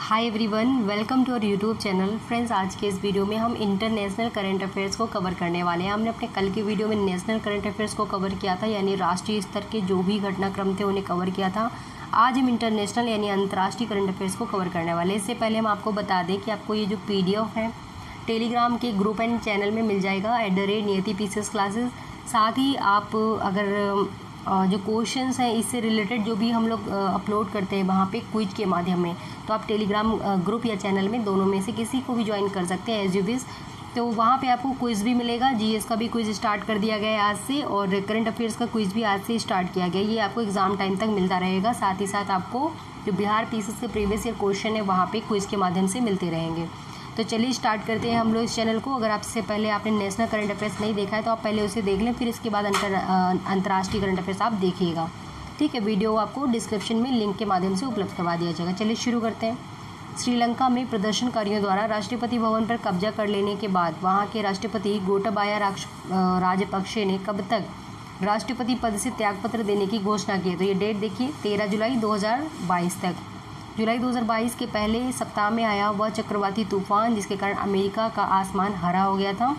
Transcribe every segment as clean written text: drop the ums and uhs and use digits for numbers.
Hi everyone, welcome to our YouTube channel. Friends, आज के इस वीडियो में हम इंटरनेशनल करंट अफेयर्स को कवर करने वाले हैं। हमने अपने कल की वीडियो में नेशनल करंट अफेयर्स को कवर किया था, यानी राष्ट्रीय स्तर के जो भी घटनाक्रम थे उन्हें कवर किया था। आज हम इंटरनेशनल यानी अंतर्राष्ट्रीय करंट अफेयर्स को कवर करने वाले हैं। इससे पहले हम आपको बता दें कि आपको ये जो PDF है टेलीग्राम के ग्रुप एंड चैनल में मिल जाएगा @नियति पीसीएस क्लासेस। साथ ही आप अगर जो क्वेश्चंस हैं इससे रिलेटेड जो भी हम लोग अपलोड करते हैं वहाँ पे क्विज के माध्यम में, तो आप टेलीग्राम ग्रुप या चैनल में दोनों में से किसी को भी ज्वाइन कर सकते हैं एज यू विश। तो वहाँ पे आपको क्विज भी मिलेगा। जीएस का भी क्विज स्टार्ट कर दिया गया है आज से, और करंट अफेयर्स का क्विज भी आज से स्टार्ट किया गया है। ये आपको एग्जाम टाइम तक मिलता रहेगा। साथ ही साथ आपको जो बिहार पीसीएस के प्रीवियस ईयर क्वेश्चन है वहाँ पे क्विज के माध्यम से मिलते रहेंगे। तो चलिए स्टार्ट करते हैं हम लोग इस चैनल को। अगर आपसे पहले आपने नेशनल करंट अफेयर्स नहीं देखा है तो आप पहले उसे देख लें, फिर इसके बाद अंतर्राष्ट्रीय करंट अफेयर्स आप देखिएगा। ठीक है, वीडियो आपको डिस्क्रिप्शन में लिंक के माध्यम से उपलब्ध करवा दिया जाएगा। चलिए शुरू करते हैं। श्रीलंका में प्रदर्शनकारियों द्वारा राष्ट्रपति भवन पर कब्जा कर लेने के बाद वहाँ के राष्ट्रपति गोटाबाया राजपक्षे ने कब तक राष्ट्रपति पद से त्यागपत्र देने की घोषणा की है। तो ये डेट देखिए, 13 जुलाई 2022 तक। जुलाई 2022 के पहले सप्ताह में आया वह चक्रवाती तूफान जिसके कारण अमेरिका का आसमान हरा हो गया था।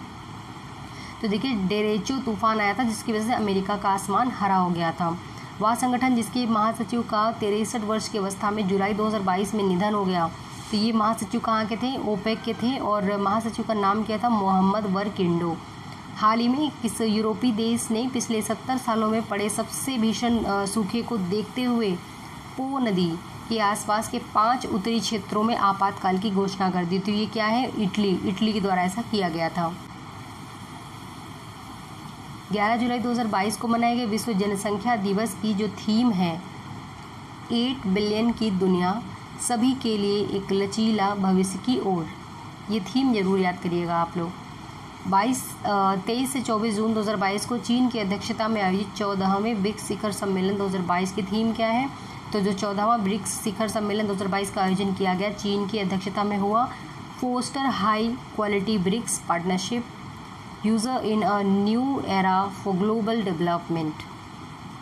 तो देखिए, डेरेचो तूफान आया था जिसकी वजह से अमेरिका का आसमान हरा हो गया था। वह संगठन जिसके महासचिव का 63 वर्ष की अवस्था में जुलाई 2022 में निधन हो गया। तो ये महासचिव कहाँ के थे? ओपेक के थे, और महासचिव का नाम क्या था? मोहम्मद वर्किंडो। हाल ही में किस यूरोपीय देश ने पिछले 70 सालों में पड़े सबसे भीषण सूखे को देखते हुए पो नदी के आसपास के 5 उत्तरी क्षेत्रों में आपातकाल की घोषणा कर दी? तो ये क्या है? इटली के द्वारा ऐसा किया गया था। 11 जुलाई 2022 को मनाए गए विश्व जनसंख्या दिवस की जो थीम है 8 बिलियन की दुनिया, सभी के लिए एक लचीला भविष्य की ओर। ये थीम जरूर याद करिएगा आप लोग। 23 से 24 जून 2022 को चीन की अध्यक्षता में आयोजित 14वें ब्रिक्स शिखर सम्मेलन 2022 की थीम क्या है? तो जो 14वां ब्रिक्स शिखर सम्मेलन 2022 का आयोजन किया गया चीन की अध्यक्षता में हुआ। Foster high quality BRICS partnership usher in a new era for global development.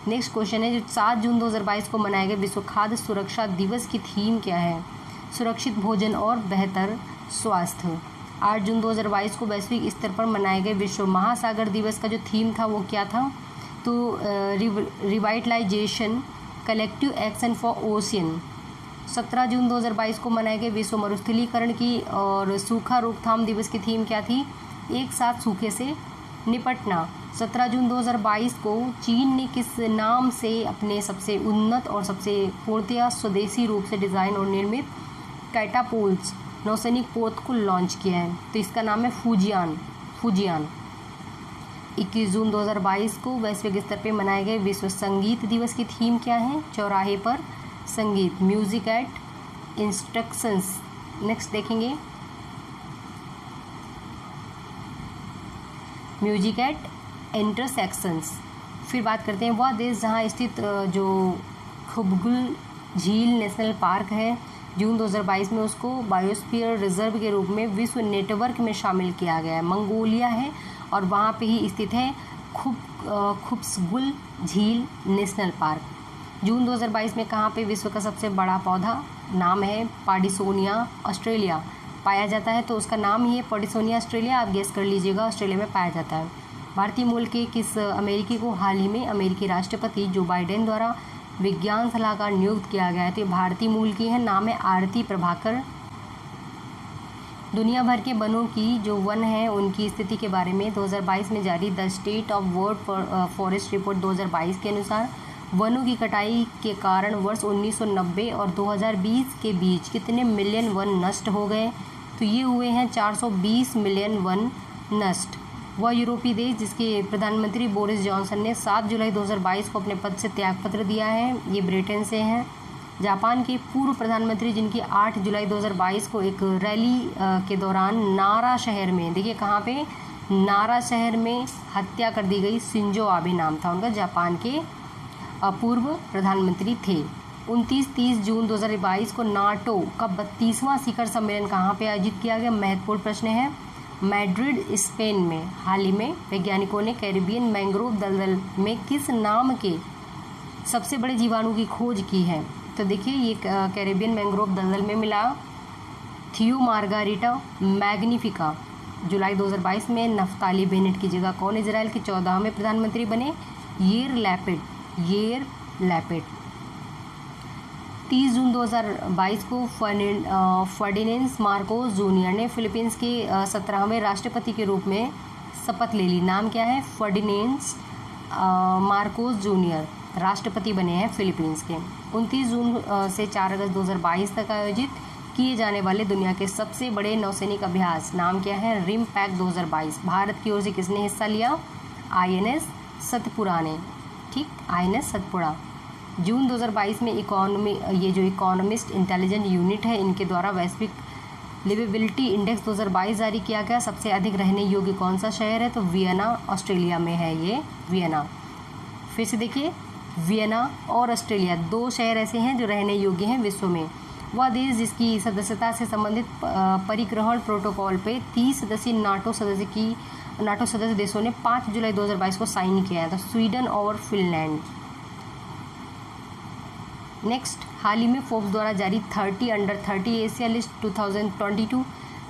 Next question है, जो 7 जून 2022 को मनाए गए विश्व खाद्य सुरक्षा दिवस की थीम क्या है? सुरक्षित भोजन और बेहतर स्वास्थ्य। 8 जून 2022 को वैश्विक स्तर पर मनाए गए विश्व महासागर दिवस का जो थीम था वो क्या था? तो revitalisation collective action for ocean. 17 जून 2022 को मनाए गए विश्व मरुस्थलीकरण की और सूखा रोकथाम दिवस की थीम क्या थी? एक साथ सूखे से निपटना। 17 जून 2022 को चीन ने किस नाम से अपने सबसे उन्नत और सबसे पूर्णतया स्वदेशी रूप से डिज़ाइन और निर्मित कैटापोल्ट्स नौसैनिक पोत को लॉन्च किया है? तो इसका नाम है फूजियान। 21 जून 2022 को वैश्विक स्तर पर मनाए गए विश्व संगीत दिवस की थीम क्या है? चौराहे पर संगीत, म्यूजिक एट इंस्ट्रक्शंस। नेक्स्ट देखेंगे, म्यूजिक एट इंटरसेक्शंस। फिर बात करते हैं वह देश जहां स्थित जो खुबगुल झील नेशनल पार्क है, जून 2022 में उसको बायोस्फीयर रिजर्व के रूप में विश्व नेटवर्क में शामिल किया गया है। मंगोलिया है और वहाँ पे ही स्थित है खुबसगुल झील नेशनल पार्क। जून 2022 में कहाँ पे विश्व का सबसे बड़ा पौधा नाम है पार्डिसोनिया ऑस्ट्रेलिया पाया जाता है? तो उसका नाम ही है पार्डिसोनिया ऑस्ट्रेलिया। आप गेस कर लीजिएगा, ऑस्ट्रेलिया में पाया जाता है। भारतीय मूल के किस अमेरिकी को हाल ही में अमेरिकी राष्ट्रपति जो बाइडेन द्वारा विज्ञान सलाहकार नियुक्त किया गया है? तो भारतीय मूल की है, नाम है आरती प्रभाकर। दुनिया भर के वनों की जो वन है उनकी स्थिति के बारे में 2022 में जारी the state of world forest report 2022 के अनुसार वनों की कटाई के कारण वर्ष 1990 और 2020 के बीच कितने मिलियन वन नष्ट हो गए? तो ये हुए हैं 420 मिलियन वन नष्ट। वह यूरोपीय देश जिसके प्रधानमंत्री बोरिस जॉनसन ने 7 जुलाई 2022 को अपने पद से त्यागपत्र दिया है, ये ब्रिटेन से हैं। जापान के पूर्व प्रधानमंत्री जिनकी 8 जुलाई 2022 को एक रैली के दौरान नारा शहर में, देखिए कहाँ पे, नारा शहर में हत्या कर दी गई। शिंजो आबे नाम था उनका, जापान के पूर्व प्रधानमंत्री थे। 29-30 जून 2022 को नाटो का 32वां शिखर सम्मेलन कहाँ पे आयोजित किया गया? महत्वपूर्ण प्रश्न है। मैड्रिड स्पेन में। हाल ही में वैज्ञानिकों ने कैरिबियन मैंग्रोव दलदल में किस नाम के सबसे बड़े जीवाणु की खोज की है? तो देखिए ये कैरेबियन मैंग्रोव दलदल में मिला थियो मार्गारिटा मैग्निफिका। जुलाई 2022 में नफ्ताली बेनेट की जगह कौन इजराइल के 14वें प्रधानमंत्री बने? येर लैपिड। 30 जून 2022 को फर्डिनेंड मार्कोस जूनियर ने फिलीपींस के 17वें राष्ट्रपति के रूप में शपथ ले ली। नाम क्या है? फर्डिनेंड मार्कोस जूनियर राष्ट्रपति बने हैं फिलीपींस के। 29 जून से 4 अगस्त 2022 तक आयोजित किए जाने वाले दुनिया के सबसे बड़े नौसैनिक अभ्यास नाम क्या है? Rim pack 2022। भारत की ओर से किसने हिस्सा लिया? INS सतपुड़ा ने। ठीक, INS सतपुड़ा। जून 2022 में ये जो इकोनॉमिस्ट इंटेलिजेंट यूनिट है, इनके द्वारा वैश्विक लिवेबिलिटी इंडेक्स 2022 जारी किया गया। सबसे अधिक रहने योग्य कौन सा शहर है? तो वियना ऑस्ट्रेलिया में है ये वियना। फिर से देखिए, वियना और ऑस्ट्रेलिया 2 शहर ऐसे हैं जो रहने योग्य हैं विश्व में। वह देश जिसकी सदस्यता से संबंधित परिग्रहण प्रोटोकॉल पे 30 सदस्यीय नाटो सदस्य देशों ने 5 जुलाई 2022 को साइन किया है, तो स्वीडन और फिनलैंड। नेक्स्ट, हाल ही में फोर्ब्स द्वारा जारी 30 अंडर 30 एशिया लिस्ट 2022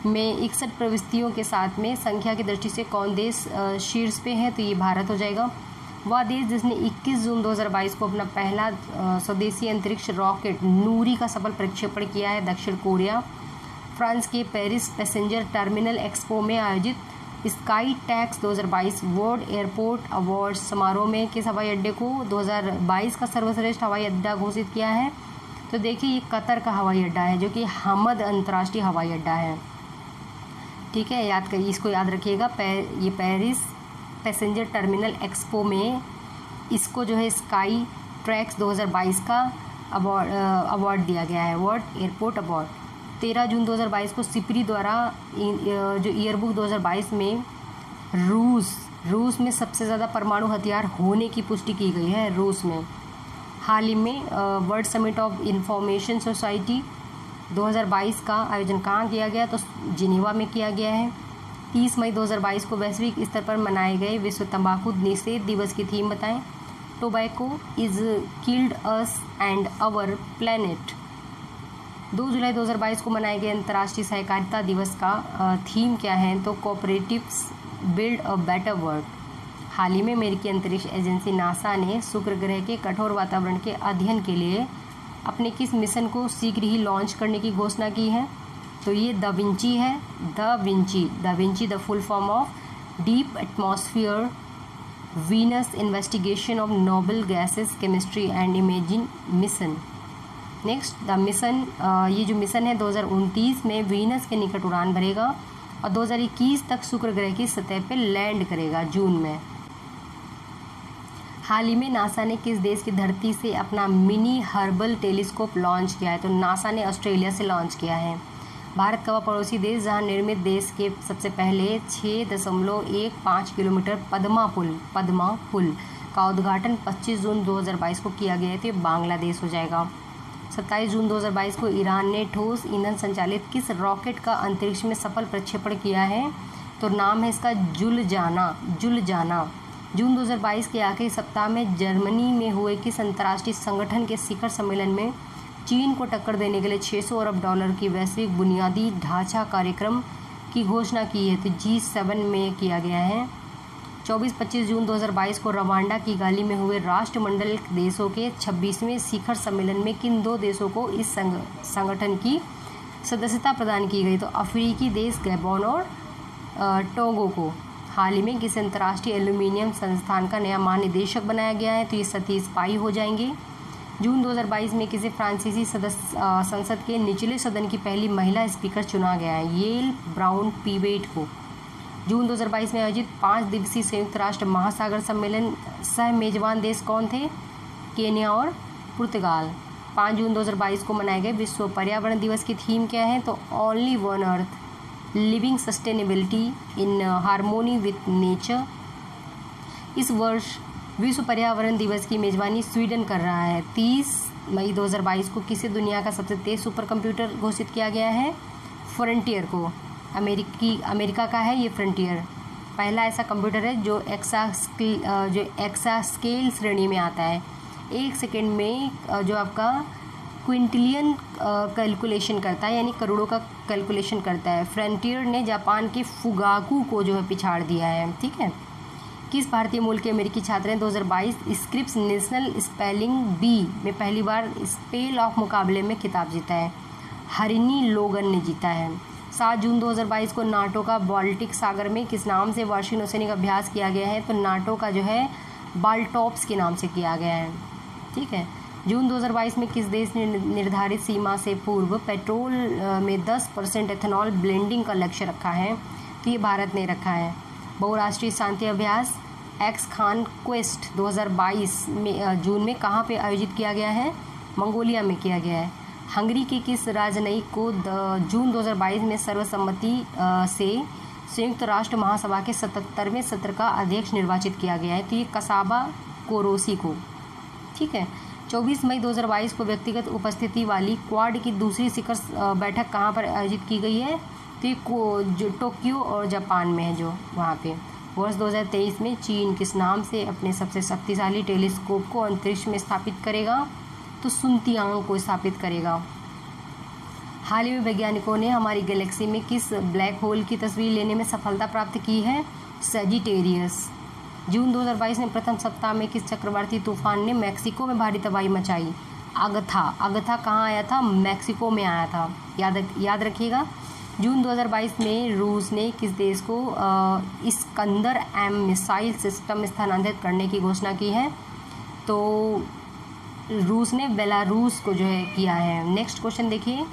में 61 प्रविष्टियों के साथ में संख्या की दृष्टि से कौन देश शीर्ष पे है? तो ये भारत हो जाएगा। वह देश जिसने 21 जून 2022 को अपना पहला स्वदेशी अंतरिक्ष रॉकेट नूरी का सफल प्रक्षेपण किया है? दक्षिण कोरिया। फ्रांस के पेरिस पैसेंजर टर्मिनल एक्सपो में आयोजित sky tax 2022 world airport awards समारोह में किस हवाई अड्डे को 2022 का सर्वश्रेष्ठ हवाई अड्डा घोषित किया है? तो देखिए, ये कतर का हवाई अड्डा है जो कि हमद अंतर्राष्ट्रीय हवाई अड्डा है। ठीक है, इसको याद रखिएगा। ये पेरिस पैसेंजर टर्मिनल एक्सपो में इसको जो है स्काई ट्रैक्स 2022 का अवार्ड दिया गया है, वर्ल्ड एयरपोर्ट अवार्ड। 13 जून 2022 को सिपरी द्वारा जो ईयरबुक 2022 में रूस में सबसे ज़्यादा परमाणु हथियार होने की पुष्टि की गई है रूस में। हाल ही में world summit of information society 2022 का आयोजन कहाँ किया गया? तो जिनेवा में किया गया है। 30 मई 2022 को वैश्विक स्तर पर मनाए गए विश्व तंबाकू निषेध दिवस की थीम बताएं। Tobacco is killed us and our planet. 2 जुलाई 2022 को मनाए गए अंतर्राष्ट्रीय सहकारिता दिवस का थीम क्या है? तो cooperatives build a better world. हाल ही में अमेरिकी अंतरिक्ष एजेंसी नासा ने शुक्र ग्रह के कठोर वातावरण के अध्ययन के लिए अपने किस मिशन को शीघ्र ही लॉन्च करने की घोषणा की है? तो ये द विंची है। The Vinci the full form of deep atmosphere Venus investigation of noble gases chemistry and imaging mission. Next, the mission, ये जो मिशन है 2029 में वीनस के निकट उड़ान भरेगा और 2021 तक शुक्र ग्रह की सतह पर लैंड करेगा जून में। हाल ही में नासा ने किस देश की धरती से अपना मिनी हर्बल टेलीस्कोप लॉन्च किया है? तो नासा ने ऑस्ट्रेलिया से लॉन्च किया है। भारत का वह पड़ोसी देश जहां निर्मित देश के सबसे पहले 6.15 किलोमीटर पद्मा पुल का उद्घाटन 25 जून 2022 को किया गया है, तो ये बांग्लादेश हो जाएगा। 27 जून 2022 को ईरान ने ठोस ईंधन संचालित किस रॉकेट का अंतरिक्ष में सफल प्रक्षेपण किया है? तो नाम है इसका जुलजाना। जून 2022 के आखिरी सप्ताह में जर्मनी में हुए किस अंतर्राष्ट्रीय संगठन के शिखर सम्मेलन में चीन को टक्कर देने के लिए $600 अरब की वैश्विक बुनियादी ढांचा कार्यक्रम की घोषणा की है? तो G7 में किया गया है। 24-25 जून 2022 को रवांडा की गाली में हुए राष्ट्रमंडल देशों के 26वें शिखर सम्मेलन में किन 2 देशों को इस संगठन की सदस्यता प्रदान की गई? तो अफ्रीकी देश गैबोन और टोगो को। हाल ही में किस अंतर्राष्ट्रीय एल्यूमिनियम संस्थान का नया महानिदेशक बनाया गया है? तो ये सतीश पाई हो जाएंगे। जून 2022 में किसी फ्रांसीसी संसद के निचले सदन की पहली महिला स्पीकर चुना गया है? येल ब्राउन पीवेट को। जून 2022 में आयोजित 5 दिवसीय संयुक्त राष्ट्र महासागर सम्मेलन सह मेजबान देश कौन थे? केन्या और पुर्तगाल। 5 जून 2022 को मनाए गए विश्व पर्यावरण दिवस की थीम क्या है? तो only one earth, living sustainability in harmony with nature. इस वर्ष विश्व पर्यावरण दिवस की मेजबानी स्वीडन कर रहा है। 30 मई 2022 को किसे दुनिया का सबसे तेज सुपर कंप्यूटर घोषित किया गया है? फ्रंटियर को। अमेरिका का है ये फ्रंटियर। पहला ऐसा कंप्यूटर है जो एक्सास्केल श्रेणी में आता है। 1 सेकेंड में जो आपका क्विंटिलियन कैलकुलेशन करता है, यानी करोड़ों का कैलकुलेशन करता है। फ्रंटियर ने जापान के फुगाकू को जो है पिछाड़ दिया है, ठीक है। किस भारतीय मूल के अमेरिकी छात्र ने 2022 स्क्रिप्स नेशनल स्पेलिंग बी में पहली बार स्पेल ऑफ मुकाबले में खिताब जीता है? हरिनी लोगन ने जीता है। 7 जून 2022 को नाटो का बाल्टिक सागर में किस नाम से वार्षिक नौसैनिक अभ्यास किया गया है? तो नाटो का जो है बाल्टॉप्स के नाम से किया गया है, ठीक है। जून 2022 में किस देश ने निर्धारित सीमा से पूर्व पेट्रोल में 10% एथेनॉल ब्लेंडिंग का लक्ष्य रखा है? तो ये भारत ने रखा है। बहुराष्ट्रीय शांति अभ्यास एक्स खान क्वेस्ट 2022 में जून में कहाँ पे आयोजित किया गया है? मंगोलिया में किया गया है। हंगरी के किस राजनयिक को जून 2022 में सर्वसम्मति से संयुक्त राष्ट्र महासभा के 77वें सत्र का अध्यक्ष निर्वाचित किया गया है? तो ये कसाबा कोरोसी को, ठीक है। 24 मई 2022 को व्यक्तिगत उपस्थिति वाली क्वाड की दूसरी शिखर बैठक कहाँ पर आयोजित की गई है? तो ये जो टोक्यो और जापान में है, जो वहाँ पे। वर्ष 2023 में चीन किस नाम से अपने सबसे शक्तिशाली टेलीस्कोप को अंतरिक्ष में स्थापित करेगा? तो सुनतियांग को स्थापित करेगा। हाल ही में वैज्ञानिकों ने हमारी गैलेक्सी में किस ब्लैक होल की तस्वीर लेने में सफलता प्राप्त की है? सजिटेरियस। जून 2022 में प्रथम सप्ताह में किस चक्रवाती तूफान ने मैक्सिको में भारी तबाही मचाई? अगथा। अगथा कहाँ आया था? मैक्सिको में आया था, याद रखिएगा। जून 2022 में रूस ने किस देश को इस्कंदर एम मिसाइल सिस्टम स्थानांतरित करने की घोषणा की है? तो रूस ने बेलारूस को जो है किया है। नेक्स्ट क्वेश्चन देखिए।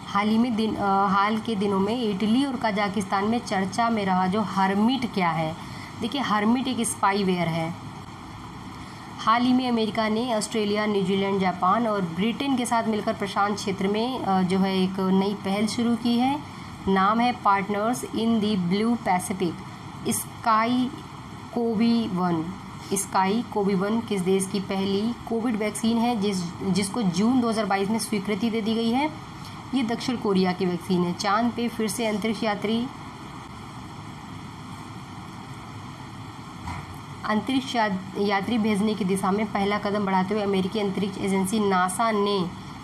हाल के दिनों में इटली और कजाकिस्तान में चर्चा में रहा जो हर्मिट क्या है? देखिए, हर्मिट एक स्पाईवेयर है। हाल ही में अमेरिका ने ऑस्ट्रेलिया, न्यूजीलैंड, जापान और ब्रिटेन के साथ मिलकर प्रशांत क्षेत्र में जो है एक नई पहल शुरू की है। नाम है partners in the blue Pacific. Sky कोवी-1 किस देश की पहली कोविड वैक्सीन है जिसको जून 2022 में स्वीकृति दे दी गई है? ये दक्षिण कोरिया की वैक्सीन है। चांद पे फिर से अंतरिक्ष यात्री भेजने की दिशा में पहला कदम बढ़ाते हुए अमेरिकी अंतरिक्ष एजेंसी नासा ने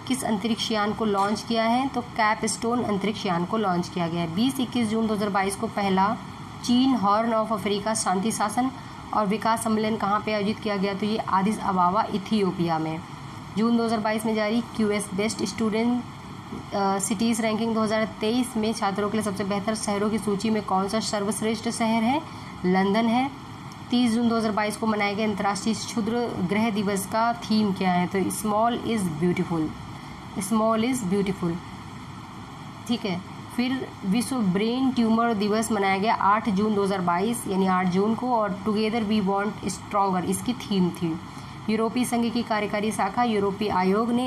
किस अंतरिक्ष यान को लॉन्च किया है? तो कैपस्टोन अंतरिक्ष यान को लॉन्च किया गया है। 20-21 जून 2022 को पहला चीन हॉर्न ऑफ अफ्रीका शांति शासन और विकास सम्मेलन कहाँ पे आयोजित किया गया? तो ये आदिस अबाबा इथियोपिया में। जून 2022 में जारी QS best student cities ranking 2023 में छात्रों के लिए सबसे बेहतर शहरों की सूची में कौन सा सर्वश्रेष्ठ शहर है? लंदन है। 30 जून 2022 को मनाए गए अंतर्राष्ट्रीय क्षुद्र ग्रह दिवस का थीम क्या है? तो स्मॉल इज़ ब्यूटीफुल, ठीक है। फिर विश्व ब्रेन ट्यूमर दिवस मनाया गया 8 जून 2022 यानी 8 जून को, और टुगेदर वी वांट स्ट्रॉन्गर इसकी थीम थी। यूरोपीय संघ की कार्यकारी शाखा यूरोपीय आयोग ने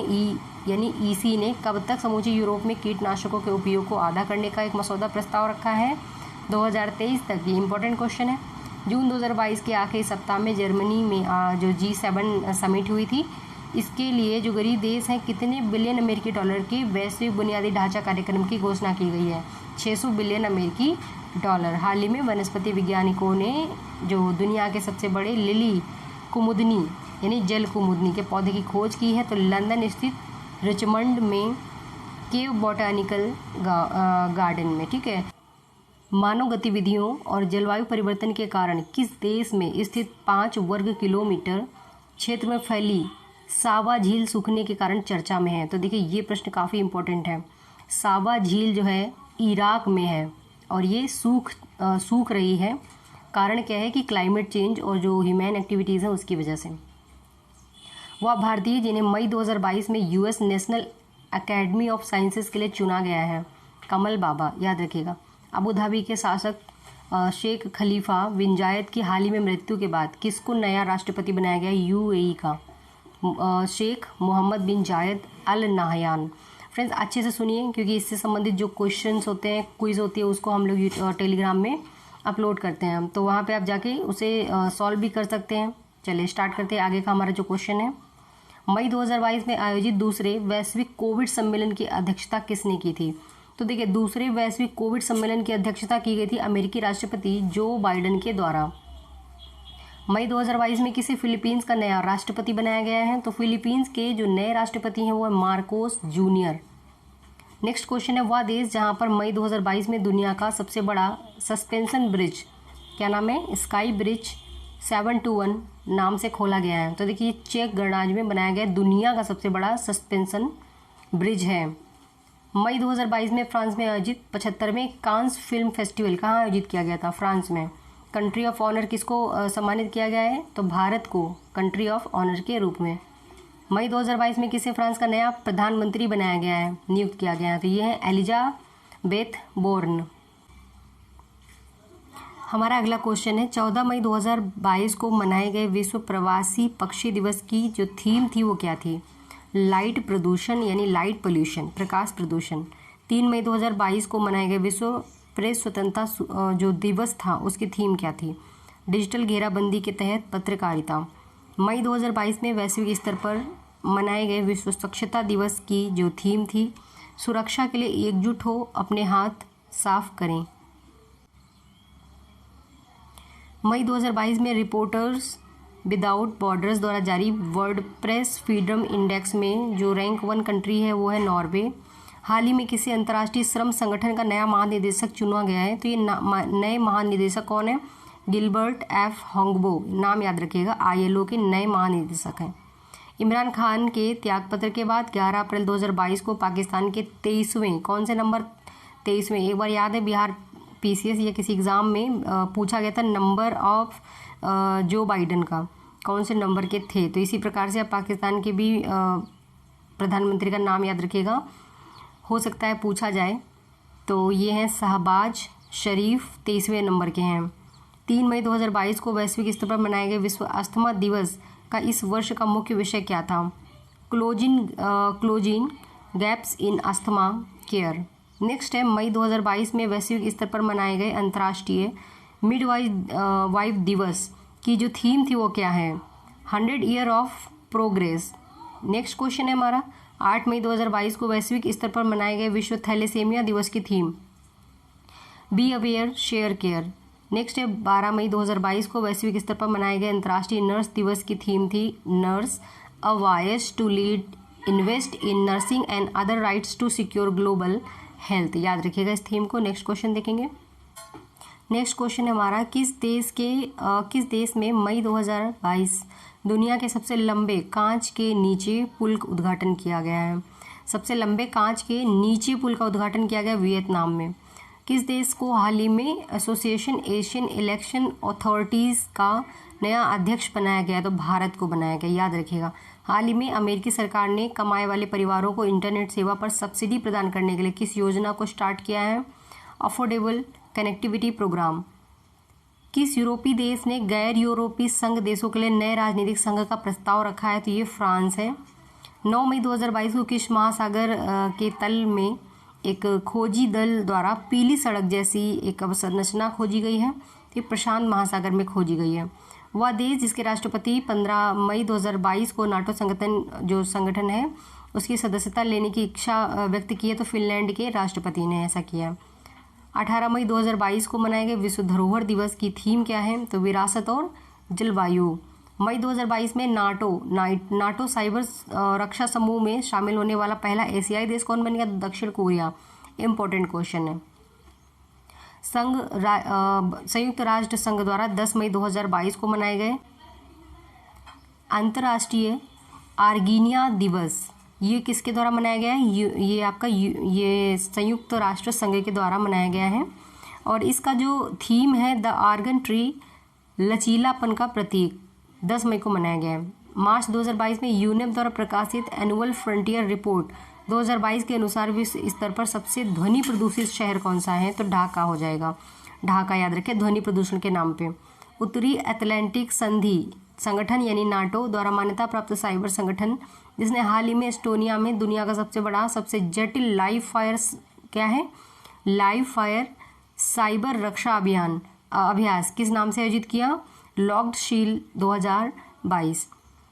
ईसी ने कब तक समूचे यूरोप में कीटनाशकों के उपयोग को आधा करने का एक मसौदा प्रस्ताव रखा है? 2023 तक। ये इंपॉर्टेंट क्वेश्चन है। जून 2022 के आखिरी सप्ताह में जर्मनी में जो G7 समिट हुई थी, इसके लिए जो गरीब देश हैं कितने बिलियन अमेरिकी डॉलर के वैश्विक बुनियादी ढांचा कार्यक्रम की घोषणा की गई है? 600 बिलियन अमेरिकी डॉलर। हाल ही में वनस्पति वैज्ञानिकों ने जो दुनिया के सबसे बड़े लिली कुमुदनी यानी जल कुमुदनी के पौधे की खोज की है, तो लंदन स्थित रिचमंड में केव बॉटनिकल गार्डन में, ठीक है। मानव गतिविधियों और जलवायु परिवर्तन के कारण किस देश में स्थित 5 वर्ग किलोमीटर क्षेत्र में फैली सावा झील सूखने के कारण चर्चा में है? तो देखिए, ये प्रश्न काफ़ी इम्पोर्टेंट है। सावा झील जो है इराक में है और ये सूख रही है। कारण क्या है कि क्लाइमेट चेंज और जो ह्यूमन एक्टिविटीज़ हैं उसकी वजह से। वह भारतीय जिन्हें मई 2022 में US national academy of sciences के लिए चुना गया है? कमल बाबा, याद रखिएगा। अबू धाबी के शासक शेख खलीफा बिन जायद की हाल ही में मृत्यु के बाद किसको नया राष्ट्रपति बनाया गया? यूएई का शेख मोहम्मद बिन जायद अल नाहयान। फ्रेंड्स, अच्छे से सुनिए क्योंकि इससे संबंधित जो क्वेश्चंस होते हैं, क्विज होती है, उसको हम लोग टेलीग्राम में अपलोड करते हैं, तो वहाँ पे आप जाके उसे सॉल्व भी कर सकते हैं। चलिए स्टार्ट करते हैं। आगे का हमारा जो क्वेश्चन है, मई 2022 में आयोजित दूसरे वैश्विक कोविड सम्मेलन की अध्यक्षता किसने की थी? तो देखिए, दूसरे वैश्विक कोविड सम्मेलन की अध्यक्षता की गई थी अमेरिकी राष्ट्रपति जो बाइडेन के द्वारा। मई 2022 में किसे फिलीपींस का नया राष्ट्रपति बनाया गया है? तो फिलीपींस के जो नए राष्ट्रपति हैं वो है मार्कोस जूनियर। नेक्स्ट क्वेश्चन है, वह देश जहां पर मई 2022 में दुनिया का सबसे बड़ा सस्पेंशन ब्रिज, क्या नाम है, स्काई ब्रिज 721 नाम से खोला गया है? तो देखिए चेक गणराज्य में बनाया गया दुनिया का सबसे बड़ा सस्पेंशन ब्रिज है। मई 2022 में फ्रांस में आयोजित 75वें कांस फिल्म फेस्टिवल कहाँ आयोजित किया गया था? फ्रांस में। कंट्री ऑफ ऑनर किसको सम्मानित किया गया है? तो भारत को कंट्री ऑफ ऑनर के रूप में। मई 2022 में किसे फ्रांस का नया प्रधानमंत्री बनाया गया है, नियुक्त किया गया है? तो ये है एलिजाबेथ बोर्न। हमारा अगला क्वेश्चन है, 14 मई 2022 को मनाए गए विश्व प्रवासी पक्षी दिवस की जो थीम थी वो क्या थी? लाइट प्रदूषण यानी लाइट पोल्यूशन, प्रकाश प्रदूषण। 3 मई 2022 को मनाए गए विश्व प्रेस स्वतंत्रता जो दिवस था उसकी थीम क्या थी? डिजिटल घेराबंदी के तहत पत्रकारिता। मई 2022 में वैश्विक स्तर पर मनाए गए विश्व स्वच्छता दिवस की जो थीम थी, सुरक्षा के लिए एकजुट हो, अपने हाथ साफ करें। मई 2022 में रिपोर्टर्स विदाउट बॉर्डर्स द्वारा जारी वर्ल्ड प्रेस फ्रीडम इंडेक्स में जो रैंक 1 कंट्री है वो है नॉर्वे। हाल ही में किसी अंतर्राष्ट्रीय श्रम संगठन का नया महानिदेशक चुना गया है? तो ये नए महानिदेशक कौन है? गिलबर्ट एफ होंगबो, नाम याद रखिएगा, ILO के नए महानिदेशक हैं। इमरान खान के त्यागपत्र के बाद 11 अप्रैल 2022 को पाकिस्तान के 23वें, कौन से नंबर, 23वें, एक बार याद है बिहार PCS या किसी एग्ज़ाम में पूछा गया था नंबर ऑफ जो बाइडन का कौन से नंबर के थे, तो इसी प्रकार से आप पाकिस्तान के भी प्रधानमंत्री का नाम याद रखिएगा, हो सकता है पूछा जाए। तो ये हैं शहबाज शरीफ, 23वें नंबर के हैं। 3 मई 2022 को वैश्विक स्तर पर मनाए गए विश्व अस्थमा दिवस का इस वर्ष का मुख्य विषय क्या था? Closing gaps in asthma care. Next है, मई 2022 में वैश्विक स्तर पर मनाए गए अंतर्राष्ट्रीय मिडवाइफ दिवस की जो थीम थी वो क्या है? 100 year of progress. Next question है हमारा, 8 मई 2022 को वैश्विक स्तर पर मनाए गए विश्व थैलेसेमिया दिवस की theme, be aware share care. Next है, 12 मई 2022 को वैश्विक स्तर पर मनाए गए अंतर्राष्ट्रीय नर्स दिवस की थीम थी nurse a voice to lead, invest in nursing and other rights to secure global health. याद रखिएगा इस थीम को। नेक्स्ट क्वेश्चन देखेंगे। नेक्स्ट क्वेश्चन है हमारा, किस देश में मई 2022 दुनिया के सबसे लंबे कांच के नीचे पुल का उद्घाटन किया गया है? सबसे लंबे कांच के नीचे पुल का उद्घाटन किया गया वियतनाम में। किस देश को हाल ही में एसोसिएशन एशियन इलेक्शन अथॉरिटीज़ का नया अध्यक्ष बनाया गया? तो भारत को बनाया गया, याद रखिएगा। हाल ही में अमेरिकी सरकार ने कमाए वाले परिवारों को इंटरनेट सेवा पर सब्सिडी प्रदान करने के लिए किस योजना को स्टार्ट किया है? Affordable connectivity program. किस यूरोपीय देश ने गैर यूरोपीय संघ देशों के लिए नए राजनीतिक संघ का प्रस्ताव रखा है? तो ये फ्रांस है। 9 मई 2022 को किस महासागर के तल में एक खोजी दल द्वारा पीली सड़क जैसी एक अवसंरचना खोजी गई है? ये प्रशांत महासागर में खोजी गई है। वह देश जिसके राष्ट्रपति 15 मई 2022 को नाटो संगठन है उसकी सदस्यता लेने की इच्छा व्यक्त की है, तो फिनलैंड के राष्ट्रपति ने ऐसा किया। 18 मई 2022 को मनाए गए विश्व धरोहर दिवस की थीम क्या है? तो विरासत और जलवायु। मई 2022 में नाटो साइबर रक्षा समूह में शामिल होने वाला पहला एशियाई देश कौन बन गया? दक्षिण कोरिया। इम्पोर्टेंट क्वेश्चन है। संयुक्त राष्ट्र संघ द्वारा 10 मई 2022 को मनाए गए अंतर्राष्ट्रीय आर्गेनिया दिवस, ये किसके द्वारा मनाया गया है? ये आपका ये संयुक्त राष्ट्र संघ के द्वारा मनाया गया है। और इसका जो थीम है द आर्गन ट्री, लचीलापन का प्रतीक, 10 मई को मनाया गया है। मार्च 2022 में यूनेप द्वारा प्रकाशित एनुअल फ्रंटियर रिपोर्ट 2022 के अनुसार विश्व स्तर पर सबसे ध्वनि प्रदूषित शहर कौन सा है? तो ढाका हो जाएगा। ढाका याद रखें ध्वनि प्रदूषण के नाम पे। उत्तरी अटलांटिक संधि संगठन यानी नाटो द्वारा मान्यता प्राप्त साइबर संगठन जिसने हाल ही में एस्टोनिया में दुनिया का सबसे बड़ा सबसे जटिल लाइव फायर क्या है? लाइव फायर साइबर रक्षा अभ्यास किस नाम से आयोजित किया? Locked shield 2022।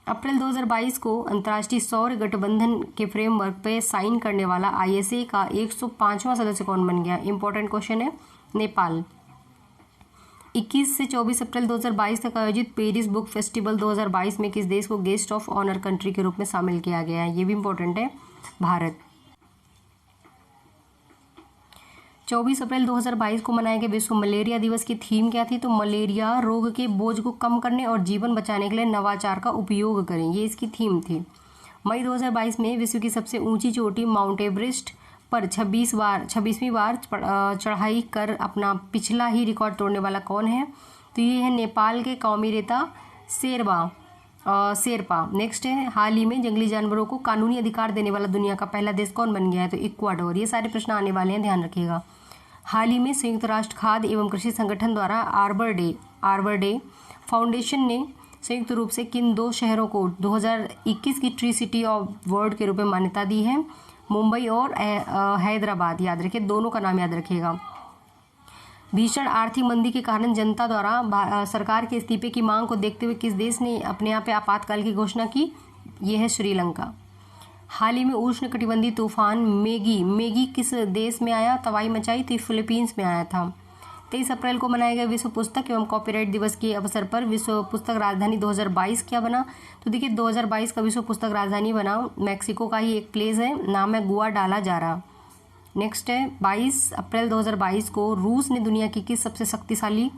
अप्रैल 2022 को अंतर्राष्ट्रीय सौर गठबंधन के फ्रेमवर्क पे साइन करने वाला ISA का 105वां सदस्य कौन बन गया? इंपॉर्टेंट क्वेश्चन है। नेपाल। 21 से 24 अप्रैल 2022 तक आयोजित पेरिस बुक फेस्टिवल 2022 में किस देश को गेस्ट ऑफ ऑनर कंट्री के रूप में शामिल किया गया है? ये भी इंपॉर्टेंट है, भारत। 24 अप्रैल 2022 को मनाए गए विश्व मलेरिया दिवस की थीम क्या थी? तो मलेरिया रोग के बोझ को कम करने और जीवन बचाने के लिए नवाचार का उपयोग करें, ये इसकी थीम थी। मई 2022 में विश्व की सबसे ऊंची चोटी माउंट एवरेस्ट पर 26वीं बार चढ़ाई कर अपना पिछला ही रिकॉर्ड तोड़ने वाला कौन है? तो ये है नेपाल के कौमी नेता शेरपा। नेक्स्ट है, हाल ही में जंगली जानवरों को कानूनी अधिकार देने वाला दुनिया का पहला देश कौन बन गया है? तो इक्वाडोर। ये सारे प्रश्न आने वाले हैं, ध्यान रखिएगा। हाल ही में संयुक्त राष्ट्र खाद्य एवं कृषि संगठन द्वारा आर्बर डे फाउंडेशन ने संयुक्त रूप से किन 2 शहरों को 2021 की ट्री सिटी ऑफ वर्ल्ड के रूप में मान्यता दी है? मुंबई और हैदराबाद। याद रखिए, दोनों का नाम याद रखिएगा। भीषण आर्थिक मंदी के कारण जनता द्वारा सरकार के इस्तीफे की मांग को देखते हुए किस देश ने अपने यहाँ पे आपातकाल की घोषणा की? ये है श्रीलंका। हाल ही में उष्णकटिबंधीय तूफान मेगी किस देश में आया, तबाही मचाई? तो फिलीपींस में आया था। 23 अप्रैल को मनाया गया विश्व पुस्तक एवं कॉपीराइट दिवस के अवसर पर विश्व पुस्तक राजधानी 2022 क्या बना? तो देखिए, 2022 का विश्व पुस्तक राजधानी बना मैक्सिको का ही एक प्लेस है, नाम है गुआडालाजारा। नेक्स्ट है, 22 अप्रैल 2022 को रूस ने दुनिया की किस सबसे शक्तिशाली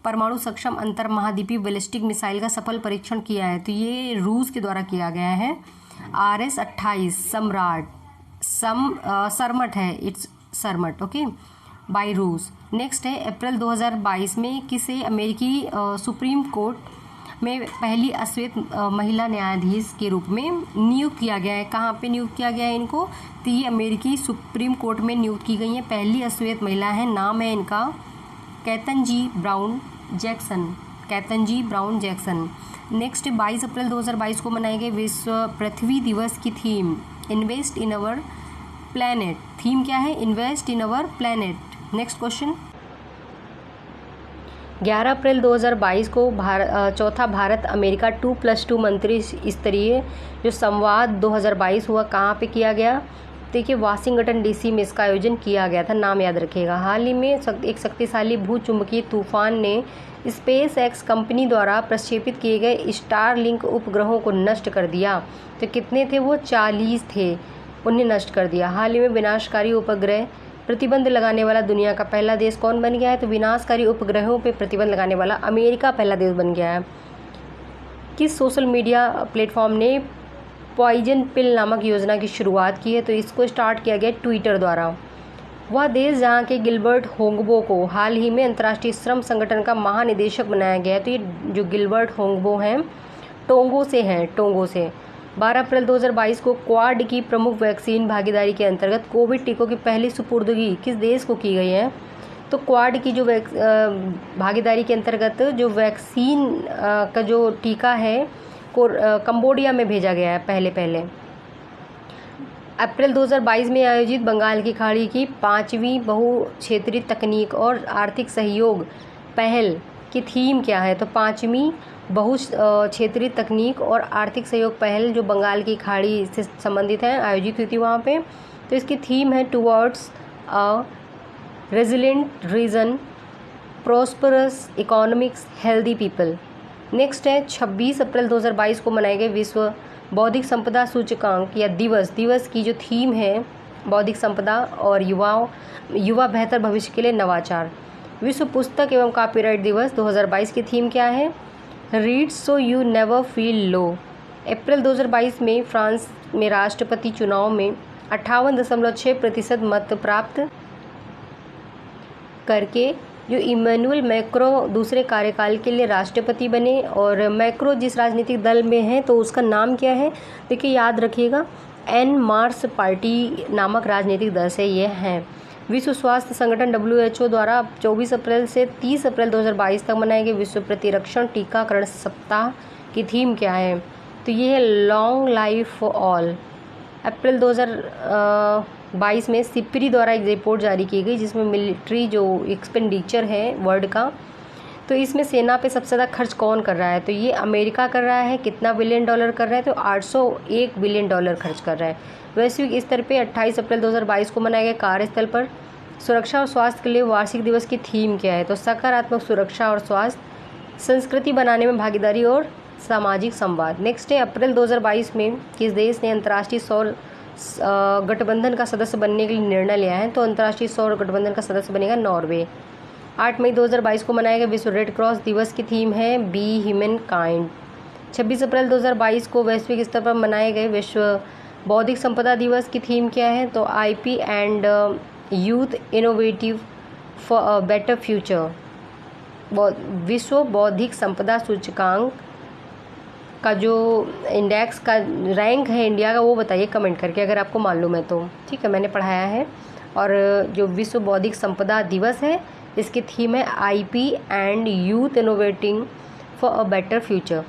परमाणु सक्षम अंतर महाद्वीपीय बैलिस्टिक मिसाइल का सफल परीक्षण किया है? तो ये रूस के द्वारा किया गया है, RS-28 सरमट है, इट्स सरमट, ओके, बाय रूस। नेक्स्ट है, अप्रैल 2022 में किसे अमेरिकी सुप्रीम कोर्ट में पहली अश्वेत महिला न्यायाधीश के रूप में नियुक्त किया गया है? कहाँ पे नियुक्त किया गया है इनको? तो ये अमेरिकी सुप्रीम कोर्ट में नियुक्त की गई है, पहली अश्वेत महिला है, नाम है इनका केतनजी ब्राउन जैक्सन। नेक्स्ट, 22 अप्रैल 2022 को मनाए गए विश्व पृथ्वी दिवस की theme invest in our planet. Theme क्या है? Invest in our planet. Next question, 11 अप्रैल 2022 को चौथा भारत अमेरिका 2+2 मंत्री स्तरीय जो संवाद 2022 हुआ, कहाँ पे किया गया? देखिए, वाशिंगटन DC में इसका आयोजन किया गया था, नाम याद रखिएगा। हाल ही में एक शक्तिशाली भूचुंबकीय तूफान ने SpaceX कंपनी द्वारा प्रक्षेपित किए गए स्टारलिंक उपग्रहों को नष्ट कर दिया। तो कितने थे वो? 40 थे, उन्हें नष्ट कर दिया। हाल ही में विनाशकारी उपग्रह प्रतिबंध लगाने वाला दुनिया का पहला देश कौन बन गया है? तो विनाशकारी उपग्रहों पर प्रतिबंध लगाने वाला अमेरिका पहला देश बन गया है। किस सोशल मीडिया प्लेटफॉर्म ने पॉइजन पिल नामक योजना की शुरुआत की है? तो इसको स्टार्ट किया गया ट्विटर द्वारा। वह देश जहां के गिलबर्ट होंगबो को हाल ही में अंतर्राष्ट्रीय श्रम संगठन का महानिदेशक बनाया गया है। तो ये जो गिलबर्ट होंगबो हैं टोंगो से। 12 अप्रैल 2022 को क्वाड की प्रमुख वैक्सीन भागीदारी के अंतर्गत कोविड टीकों की पहली सुपुर्दगी किस देश को की गई है? तो क्वाड की जो भागीदारी के अंतर्गत जो वैक्सीन का जो टीका है को कंबोडिया में भेजा गया है पहले। अप्रैल 2022 में आयोजित बंगाल की खाड़ी की 5वीं बहु क्षेत्रीय तकनीक और आर्थिक सहयोग पहल की थीम क्या है? तो 5वीं बहु क्षेत्रीय तकनीक और आर्थिक सहयोग पहल जो बंगाल की खाड़ी से संबंधित है, आयोजित हुई थी वहाँ पे। तो इसकी थीम है towards a resilient region, prosperous economics, healthy people. Next है, 26 अप्रैल 2022 को मनाए गए विश्व बौद्धिक संपदा सूचकांक या दिवस की जो थीम है बौद्धिक संपदा और युवा बेहतर भविष्य के लिए नवाचार। विश्व पुस्तक एवं कॉपीराइट दिवस 2022 की थीम क्या है? Read so you never feel low. अप्रैल 2022 में फ्रांस में राष्ट्रपति चुनाव में 58.6% मत प्राप्त करके जो इमैनुअल मैक्रो दूसरे कार्यकाल के लिए राष्ट्रपति बने। और मैक्रो जिस राजनीतिक दल में है तो उसका नाम क्या है? देखिए, याद रखिएगा, एन मार्स पार्टी नामक राजनीतिक दल से ये हैं। विश्व स्वास्थ्य संगठन WHO द्वारा 24 अप्रैल से 30 अप्रैल 2022 तक मनाए गए विश्व प्रतिरक्षण टीकाकरण सप्ताह की थीम क्या है? तो ये है लॉन्ग लाइफ फॉर ऑल। अप्रैल 2022 में सिप्री द्वारा एक रिपोर्ट जारी की गई जिसमें मिलिट्री जो एक्सपेंडिचर है वर्ल्ड का, तो इसमें सेना पे सबसे ज़्यादा खर्च कौन कर रहा है? तो ये अमेरिका कर रहा है। कितना बिलियन डॉलर कर रहा है? तो $801 बिलियन खर्च कर रहा है। वैश्विक स्तर पे 28 अप्रैल 2022 को मनाए गए कार्यस्थल पर सुरक्षा और स्वास्थ्य के लिए वार्षिक दिवस की थीम क्या है? तो सकारात्मक सुरक्षा और स्वास्थ्य, संस्कृति बनाने में भागीदारी और सामाजिक संवाद। नेक्स्ट है, अप्रैल 2022 में किस देश ने अंतर्राष्ट्रीय सौर गठबंधन का सदस्य बनने के लिए निर्णय लिया है? तो अंतर्राष्ट्रीय सौर गठबंधन का सदस्य बनेगा नॉर्वे। 8 मई 2022 को मनाया गया विश्व रेड क्रॉस दिवस की थीम है बी ह्यूमन काइंड। 26 अप्रैल 2022 को वैश्विक स्तर पर मनाए गए विश्व बौद्धिक संपदा दिवस की थीम क्या है? तो IP and youth innovative for a better future. विश्व बौद्धिक संपदा सूचकांक का जो इंडेक्स का रैंक है इंडिया का, वो बताइए कमेंट करके अगर आपको मालूम है तो। ठीक है, मैंने पढ़ाया है। और जो विश्व बौद्धिक संपदा दिवस है इसकी थीम है IP and youth innovating for a better future.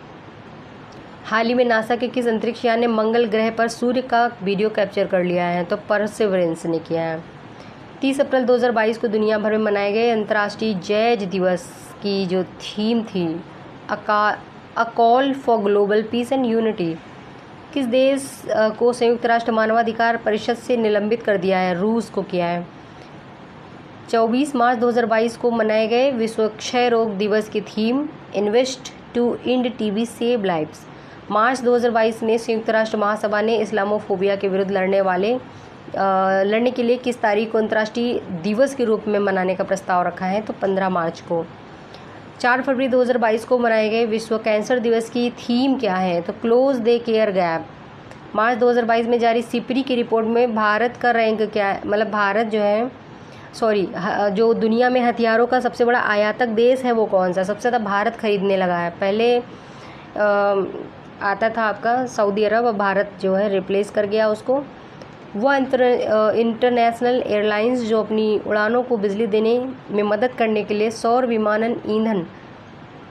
हाल ही में नासा के किस अंतरिक्ष यान ने मंगल ग्रह पर सूर्य का वीडियो कैप्चर कर लिया है? तो परसेवरेंस ने किया है। 30 अप्रैल 2022 को दुनिया भर में मनाए गए अंतर्राष्ट्रीय जैज दिवस की जो थीम थी a call for global piece and unity. किस देश को संयुक्त राष्ट्र मानवाधिकार परिषद से निलंबित कर दिया है? रूस को किया है। 24 मार्च 2022 को मनाए गए विश्व क्षय रोग दिवस की theme invest to end TB save lives. मार्च 2022 में संयुक्त राष्ट्र महासभा ने इस्लामोफोबिया के विरुद्ध लड़ने के लिए किस तारीख को अंतर्राष्ट्रीय दिवस के रूप में मनाने का प्रस्ताव रखा है? तो 15 मार्च को। 4 फरवरी 2022 को मनाए गए विश्व कैंसर दिवस की थीम क्या है? तो क्लोज द केयर गैप। मार्च 2022 में जारी सिपरी की रिपोर्ट में भारत का रैंक क्या है? मतलब भारत जो है जो दुनिया में हथियारों का सबसे बड़ा आयातक देश है वो कौन सा? सबसे ज़्यादा भारत खरीदने लगा है। पहले आता था आपका सऊदी अरब, अब भारत जो है रिप्लेस कर गया उसको। वह इंटरनेशनल एयरलाइंस जो अपनी उड़ानों को बिजली देने में मदद करने के लिए सौर विमानन ईंधन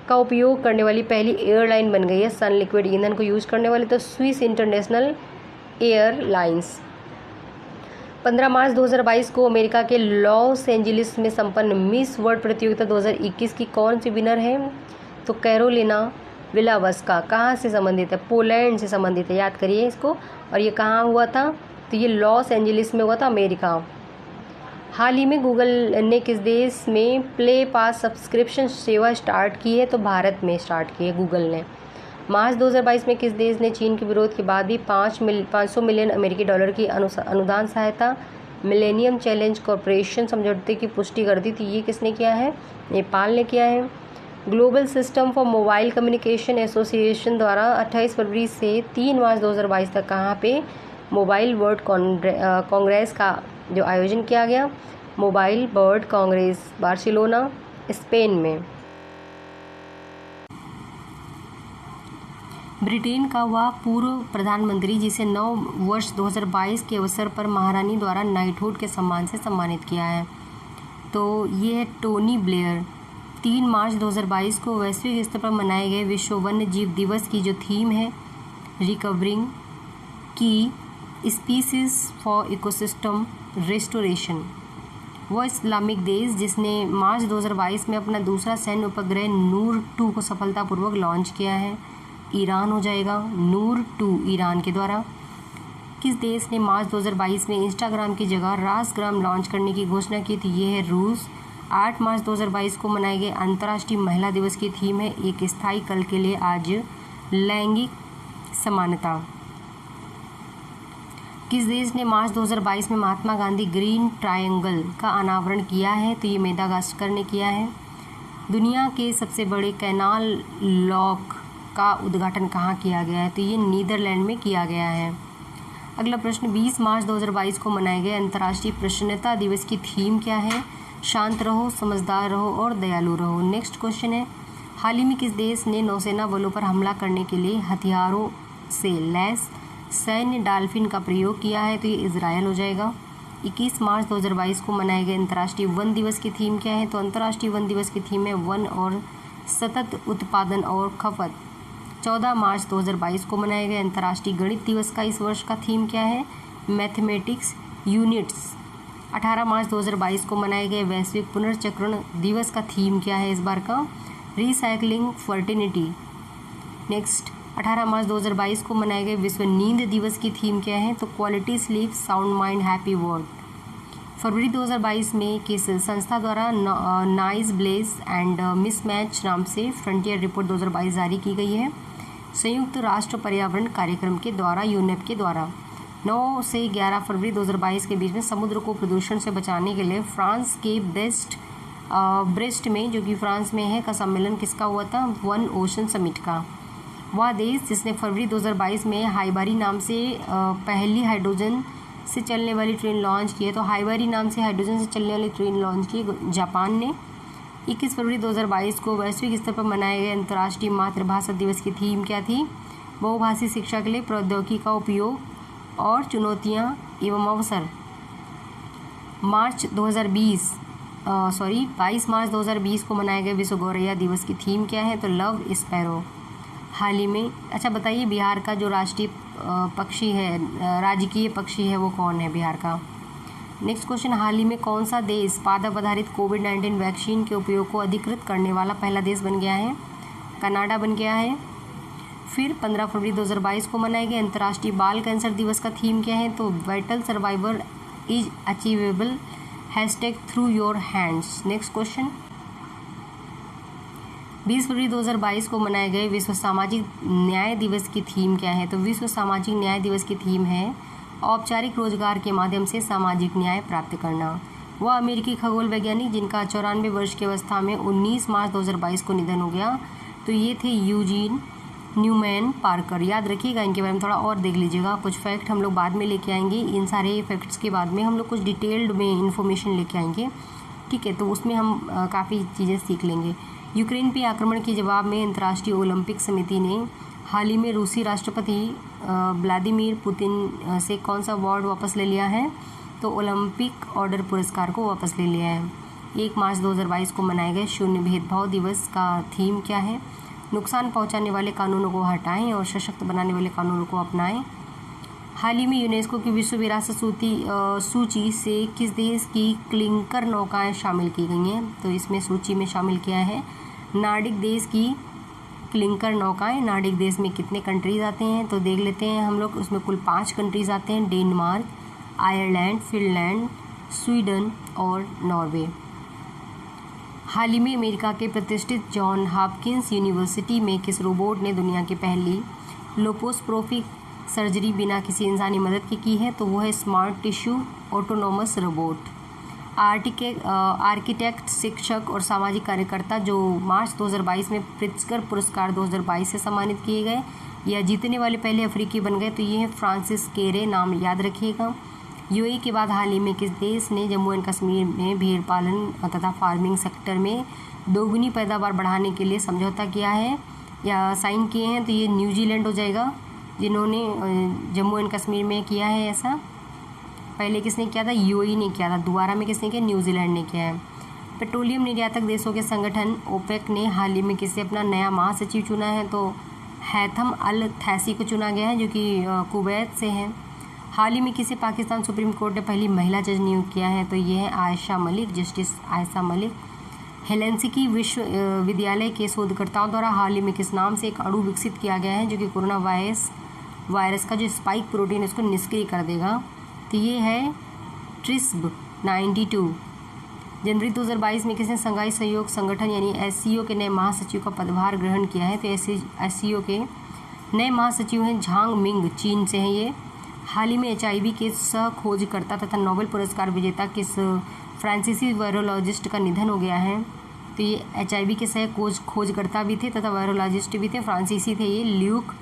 का उपयोग करने वाली पहली एयरलाइन बन गई है। सन लिक्विड ईंधन को यूज़ करने वाली तो स्विस इंटरनेशनल एयरलाइंस। 15 मार्च 2022 को अमेरिका के लॉस एंजलिस में संपन्न मिस वर्ल्ड प्रतियोगिता 2021 की कौन सी विनर है? तो कैरोलिना विलावस्का। कहाँ से संबंधित है? पोलैंड से संबंधित है, याद करिए इसको। और ये कहाँ हुआ था? तो ये लॉस एंजलिस में हुआ था, अमेरिका। हाल ही में गूगल ने किस देश में प्ले पास सब्सक्रिप्शन सेवा स्टार्ट की है? तो भारत में स्टार्ट की है गूगल ने। मार्च 2022 में किस देश ने चीन के विरोध के बाद भी 500 मिलियन अमेरिकी डॉलर की अनुदान सहायता मिलेनियम चैलेंज कॉरपोरेशन समझौते की पुष्टि कर दी थी? ये किसने किया है? नेपाल ने किया है। Global system for mobile communication association द्वारा 28 फरवरी से 3 मार्च 2022 तक कहाँ पे मोबाइल वर्ल्ड कांग्रेस का जो आयोजन किया गया? Mobile world Congress Barcelona, Spain में। ब्रिटेन का वह पूर्व प्रधानमंत्री जिसे 9 वर्ष 2022 के अवसर पर महारानी द्वारा नाइटहुड के सम्मान से सम्मानित किया है? तो ये है टोनी ब्लेयर। 3 मार्च 2022 को वैश्विक स्तर पर मनाए गए विश्व वन्य जीव दिवस की जो थीम है रिकवरिंग की स्पीसीज फॉर इकोसिस्टम रेस्टोरेशन। वह इस्लामिक देश जिसने मार्च 2022 में अपना दूसरा सैन्य उपग्रह नूर 2 को सफलतापूर्वक लॉन्च किया है? ईरान हो जाएगा। नूर 2 ईरान के द्वारा। किस देश ने मार्च 2022 में इंस्टाग्राम की जगह रासग्राम लॉन्च करने की घोषणा की थी? ये है रूस। 8 मार्च 2022 को मनाए गए अंतर्राष्ट्रीय महिला दिवस की थीम है एक स्थायी कल के लिए आज लैंगिक समानता। किस देश ने मार्च 2022 में महात्मा गांधी ग्रीन ट्रायंगल का अनावरण किया है? तो ये मेडागास्कर ने किया है। दुनिया के सबसे बड़े कैनाल लॉक का उद्घाटन कहाँ किया गया है? तो ये नीदरलैंड में किया गया है। अगला प्रश्न, 20 मार्च 2022 को मनाए गए अंतर्राष्ट्रीय प्रसन्नता दिवस की थीम क्या है? शांत रहो, समझदार रहो और दयालु रहो। नेक्स्ट क्वेश्चन है, हाल ही में किस देश ने नौसेना बलों पर हमला करने के लिए हथियारों से लैस सैन्य डाल्फिन का प्रयोग किया है? तो ये इजरायल हो जाएगा। 21 मार्च 2022 को मनाए गए अंतर्राष्ट्रीय वन दिवस की थीम क्या है? तो अंतर्राष्ट्रीय वन दिवस की थीम है वन और सतत उत्पादन और खपत। 14 मार्च 2022 को मनाए गए अंतर्राष्ट्रीय गणित दिवस का इस वर्ष का थीम क्या है? Mathematics units. 18 मार्च 2022 को मनाए गए वैश्विक पुनर्चक्रण दिवस का थीम क्या है इस बार का? Recycling fraternity. नेक्स्ट, 18 मार्च 2022 को मनाए गए विश्व नींद दिवस की थीम क्या है? तो quality sleep sound mind happy world. फरवरी 2022 में किस संस्था द्वारा नाइस ब्लेज एंड मिसमैच नाम से फ्रंटियर रिपोर्ट 2022 जारी की गई है? संयुक्त राष्ट्र पर्यावरण कार्यक्रम के द्वारा, यूनेप के द्वारा। 9 से 11 फरवरी 2022 के बीच में समुद्र को प्रदूषण से बचाने के लिए फ्रांस के ब्रेस्ट में, जो कि फ्रांस में है, का सम्मेलन किसका हुआ था? वन ओशन समिट का। वह देश जिसने फरवरी 2022 में हाइबारी नाम से पहली हाइड्रोजन से चलने वाली ट्रेन लॉन्च की है, तो हाइबारी नाम से हाइड्रोजन से चलने वाली ट्रेन लॉन्च की जापान ने। 21 फरवरी 2022 को वैश्विक स्तर पर मनाए गए अंतर्राष्ट्रीय मातृभाषा दिवस की थीम क्या थी? बहुभाषी शिक्षा के लिए प्रौद्योगिकी का उपयोग और चुनौतियां एवं अवसर। 22 मार्च 2020 को मनाए गए विश्व गौरैया दिवस की थीम क्या है? तो लव स्पैरो। हाल ही में, अच्छा बताइए, बिहार का जो राष्ट्रीय पक्षी है, राजकीय पक्षी है, वो कौन है बिहार का? नेक्स्ट क्वेश्चन, हाल ही में कौन सा देश पादप आधारित कोविड-19 वैक्सीन के उपयोग को अधिकृत करने वाला पहला देश बन गया है? कनाडा बन गया है। फिर 15 फरवरी 2022 को मनाए गए अंतर्राष्ट्रीय बाल कैंसर दिवस का थीम क्या है? तो vital survival is achievable #through your hands. Next question, 20 फरवरी 2022 को मनाए गए विश्व सामाजिक न्याय दिवस की थीम क्या है? तो विश्व सामाजिक न्याय दिवस की थीम है औपचारिक रोजगार के माध्यम से सामाजिक न्याय प्राप्त करना। वह अमेरिकी खगोल वैज्ञानिक जिनका 94 वर्ष की अवस्था में 19 मार्च 2022 को निधन हो गया, तो ये थे यूजीन न्यूमैन पार्कर। याद रखिएगा, इनके बारे में थोड़ा और देख लीजिएगा। कुछ फैक्ट हम लोग बाद में लेके आएंगे, इन सारे फैक्ट्स के बाद में हम लोग कुछ डिटेल्ड में इन्फॉर्मेशन लेके आएंगे, ठीक है? तो उसमें हम काफ़ी चीज़ें सीख लेंगे। यूक्रेन पे आक्रमण के जवाब में अंतर्राष्ट्रीय ओलंपिक समिति ने हाल ही में रूसी राष्ट्रपति व्लादिमीर पुतिन से कौन सा अवार्ड वापस ले लिया है? तो ओलंपिक ऑर्डर पुरस्कार को वापस ले लिया है। 1 मार्च 2022 को मनाए गए शून्य भेदभाव दिवस का थीम क्या है? नुकसान पहुंचाने वाले कानूनों को हटाएं और सशक्त बनाने वाले कानूनों को अपनाएं। हाल ही में यूनेस्को की विश्व विरासत सूची से किस देश की क्लिंकर नौकाएं शामिल की गई हैं? तो इसमें सूची में शामिल किया है नार्डिक देश की क्लिंकर नौकाएं। नार्डिक देश में कितने कंट्रीज आते हैं? तो देख लेते हैं हम लोग। उसमें कुल 5 कंट्रीज आते हैं, डेनमार्क, आयरलैंड, फिनलैंड, स्वीडन और नॉर्वे। हाल ही में अमेरिका के प्रतिष्ठित जॉन हॉपकिंस यूनिवर्सिटी में किस रोबोट ने दुनिया की पहली लोपोस्प्रोफिक सर्जरी बिना किसी इंसानी मदद की है? तो वो है smart tissue autonomous robot. Architect, शिक्षक और सामाजिक कार्यकर्ता जो मार्च 2022 में प्रित्जकर पुरस्कार 2022 से सम्मानित किए गए या जीतने वाले पहले अफ्रीकी बन गए, तो ये है फ्रांसिस केरे, नाम याद रखिएगा। यूएई के बाद हाल ही में किस देश ने जम्मू एंड कश्मीर में भेड़ पालन तथा फार्मिंग सेक्टर में दोगुनी पैदावार बढ़ाने के लिए समझौता किया है या साइन किए हैं? तो ये न्यूजीलैंड हो जाएगा, जिन्होंने जम्मू एंड कश्मीर में किया है ऐसा। पहले किसने किया था? यूएई ने किया था। दोबारा में किसने किया? न्यूजीलैंड ने किया है। पेट्रोलियम निर्यातक देशों के संगठन ओपेक ने हाल ही में किसे अपना नया महासचिव चुना है? तो हैथम अल थैसी को चुना गया है, जो कि कुवैत से है। हाल ही में किसे पाकिस्तान सुप्रीम कोर्ट ने पहली महिला जज नियुक्त किया है? तो ये है आयशा मलिक, जस्टिस आयशा मलिक। हेलेंसिकी विश्वविद्यालय के शोधकर्ताओं द्वारा हाल ही में किस नाम से एक अणु विकसित किया गया है जो कि कोरोना वायरस का जो स्पाइक प्रोटीन उसको निष्क्रिय कर देगा? तो ये है ट्रिस्ब 92। जनवरी 2022 में किसने शंघाई सहयोग संगठन यानी एससीओ के नए महासचिव का पदभार ग्रहण किया है? तो एससीओ के नए महासचिव हैं झांग मिंग, चीन से हैं ये। हाल ही में एचआईवी के सह खोजकर्ता तथा नोबेल पुरस्कार विजेता किस फ्रांसीसी वायरोलॉजिस्ट का निधन हो गया है? तो ये एचआईवी के सह खोजकर्ता भी थे तथा वायरोलॉजिस्ट भी थे, फ्रांसीसी थे ये, ल्यूक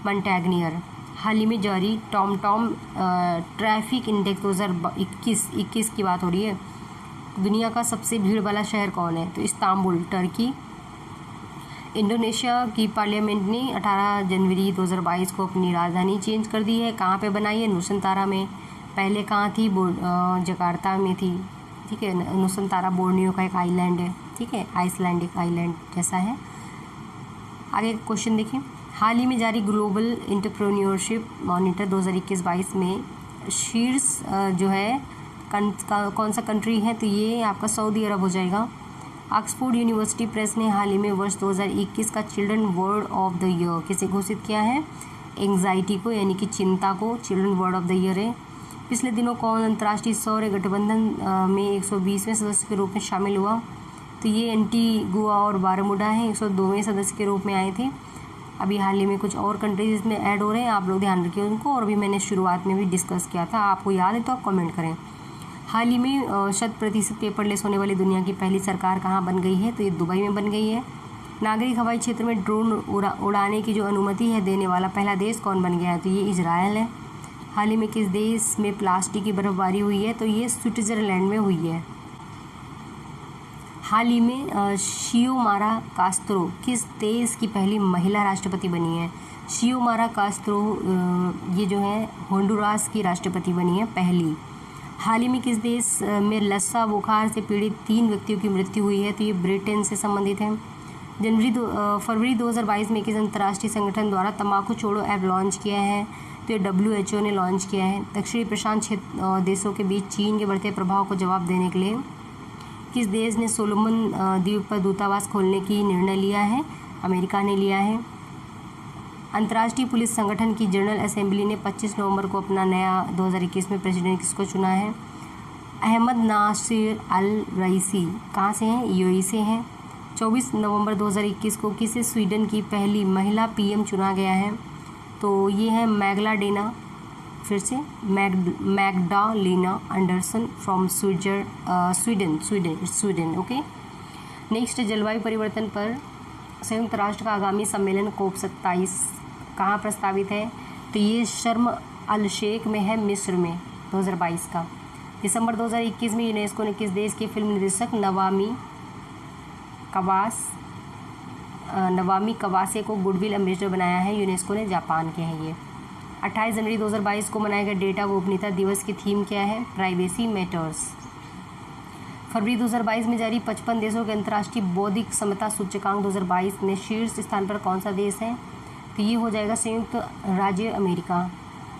मंटैग्नियर। हाल ही में जारी टॉम ट्रैफिक इंडेक्स 2021 की बात हो रही है। दुनिया का सबसे भीड़ वाला शहर कौन है? तो इस्तांबुल, टर्की। इंडोनेशिया की पार्लियामेंट ने 18 जनवरी 2022 को अपनी राजधानी चेंज कर दी है। कहाँ पे बनाई है? नुसंतारा में। पहले कहाँ थी? जकार्ता में थी, ठीक है। नुसंतारा बोर्नियो का एक आइलैंड है, ठीक है, आइसलैंडिक आइलैंड जैसा है। आगे क्वेश्चन देखिए। हाल ही में जारी ग्लोबल एंटरप्रेन्योरशिप मॉनिटर 2021-22 में शीर्ष जो है कौन सा कंट्री है? तो ये आपका सऊदी अरब हो जाएगा। ऑक्सफोर्ड यूनिवर्सिटी प्रेस ने हाल ही में वर्ष 2021 का children word of the year किसे घोषित किया है? एंग्जाइटी को, यानी कि चिंता को children word of the year है। पिछले दिनों कौन अंतर्राष्ट्रीय सौर गठबंधन में 120वें सदस्य के रूप में शामिल हुआ? तो ये एंटीगुआ और बारमूडा हैं, 102वें सदस्य के रूप में आए थे। अभी हाल ही में कुछ और कंट्रीज इसमें ऐड हो रहे हैं, आप लोग ध्यान रखिए उनको। और अभी मैंने शुरुआत में भी डिस्कस किया था, आपको याद है तो आप कमेंट करें। हाल ही में 100% पेपरलेस होने वाली दुनिया की पहली सरकार कहाँ बन गई है? तो ये दुबई में बन गई है। नागरिक हवाई क्षेत्र में ड्रोन उड़ाने की जो अनुमति है देने वाला पहला देश कौन बन गया है? तो ये इजराइल है। हाल ही में किस देश में प्लास्टिक की बर्फबारी हुई है? तो ये स्विट्जरलैंड में हुई है। हाल ही में शियोमारा कास्त्रो किस देश की पहली महिला राष्ट्रपति बनी है? शियोमारा कास्त्रो ये जो है होंडुरास की राष्ट्रपति बनी है पहली। हाल ही में किस देश में लस्सा बुखार से पीड़ित 3 व्यक्तियों की मृत्यु हुई है? तो ये ब्रिटेन से संबंधित है। फरवरी 2022 में किस अंतर्राष्ट्रीय संगठन द्वारा तंबाकू छोड़ो ऐप लॉन्च किया है? तो ये WHO ने लॉन्च किया है। दक्षिणी प्रशांत क्षेत्र देशों के बीच चीन के बढ़ते प्रभाव को जवाब देने के लिए किस देश ने सोलोमन द्वीप पर दूतावास खोलने की निर्णय लिया है? अमेरिका ने लिया है। अंतर्राष्ट्रीय पुलिस संगठन की जनरल असेंबली ने 25 नवंबर को अपना नया 2021 में प्रेसिडेंट किसको चुना है? अहमद नासिर अल रईसी कहाँ से हैं? UAE से हैं। 24 नवंबर 2021 को किसे स्वीडन की पहली महिला PM चुना गया है? तो ये है मैगलाडेना, फिर से Magdalena Anderson from Sweden. Okay. Next, जलवायु परिवर्तन पर संयुक्त राष्ट्र का आगामी सम्मेलन COP27 कहाँ प्रस्तावित है? तो ये शर्म अल शेख में है, मिस्र में, 2022 का। दिसंबर 2021 में यूनेस्को ने किस देश के फिल्म निर्देशक नवामी कवासे को गुडविल एम्बेसडर बनाया है? यूनेस्को ने, जापान के हैं ये। 28 जनवरी 2022 को मनाए गए डेटा गोपनीयता दिवस की थीम क्या है? Privacy matters. फरवरी 2022 में जारी 55 देशों के अंतर्राष्ट्रीय बौद्धिक समता सूचकांक 2022 में शीर्ष स्थान पर कौन सा देश है? तो ये हो जाएगा संयुक्त राज्य अमेरिका।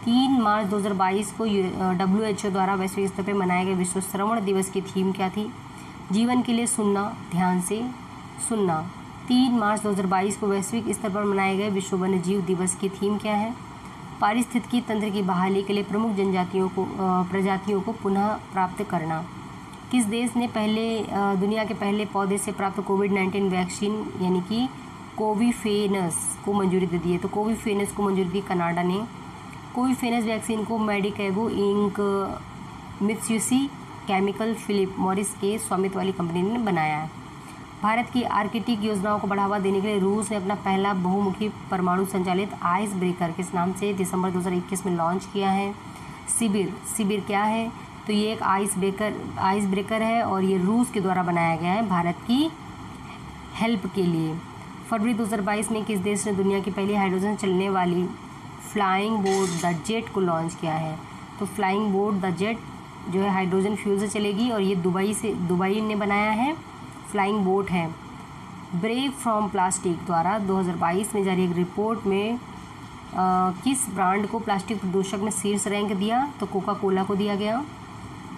3 मार्च 2022 को WHO द्वारा वैश्विक स्तर पर मनाए गए विश्व श्रवण दिवस की थीम क्या थी? जीवन के लिए सुनना, ध्यान से सुनना। 3 मार्च 2022 को वैश्विक स्तर पर मनाए गए विश्व वन्यजीव दिवस की थीम क्या है? पारिस्थितिकी तंत्र की बहाली के लिए प्रमुख प्रजातियों को पुनः प्राप्त करना। किस देश ने दुनिया के पहले पौधे से प्राप्त कोविड-19 वैक्सीन यानी कि कोविफेनस को मंजूरी दे दी है? तो कोविफेनस को मंजूरी दी कनाडा ने। कोविफेनस वैक्सीन को Medicago Inc Mitsubishi Chemical Philip Morris के स्वामित्व वाली कंपनी ने बनाया है। भारत की आर्कटिक योजनाओं को बढ़ावा देने के लिए रूस ने अपना पहला बहुमुखी परमाणु संचालित आइस ब्रेकर किस नाम से दिसंबर 2021 में लॉन्च किया है? सिबिर क्या है? तो ये एक आइस ब्रेकर है और ये रूस के द्वारा बनाया गया है भारत की हेल्प के लिए। फरवरी 2022 में किस देश ने दुनिया की पहली हाइड्रोजन चलने वाली फ्लाइंग बोट द जेट को लॉन्च किया है? तो फ्लाइंग बोट द जेट जो है हाइड्रोजन फ्यूल से चलेगी और ये दुबई ने बनाया है, फ्लाइंग बोट है। ब्रेव फ्रॉम प्लास्टिक द्वारा 2022 में जारी एक रिपोर्ट में किस ब्रांड को प्लास्टिक प्रदूषक में शीर्ष रैंक दिया? तो कोका कोला को दिया गया।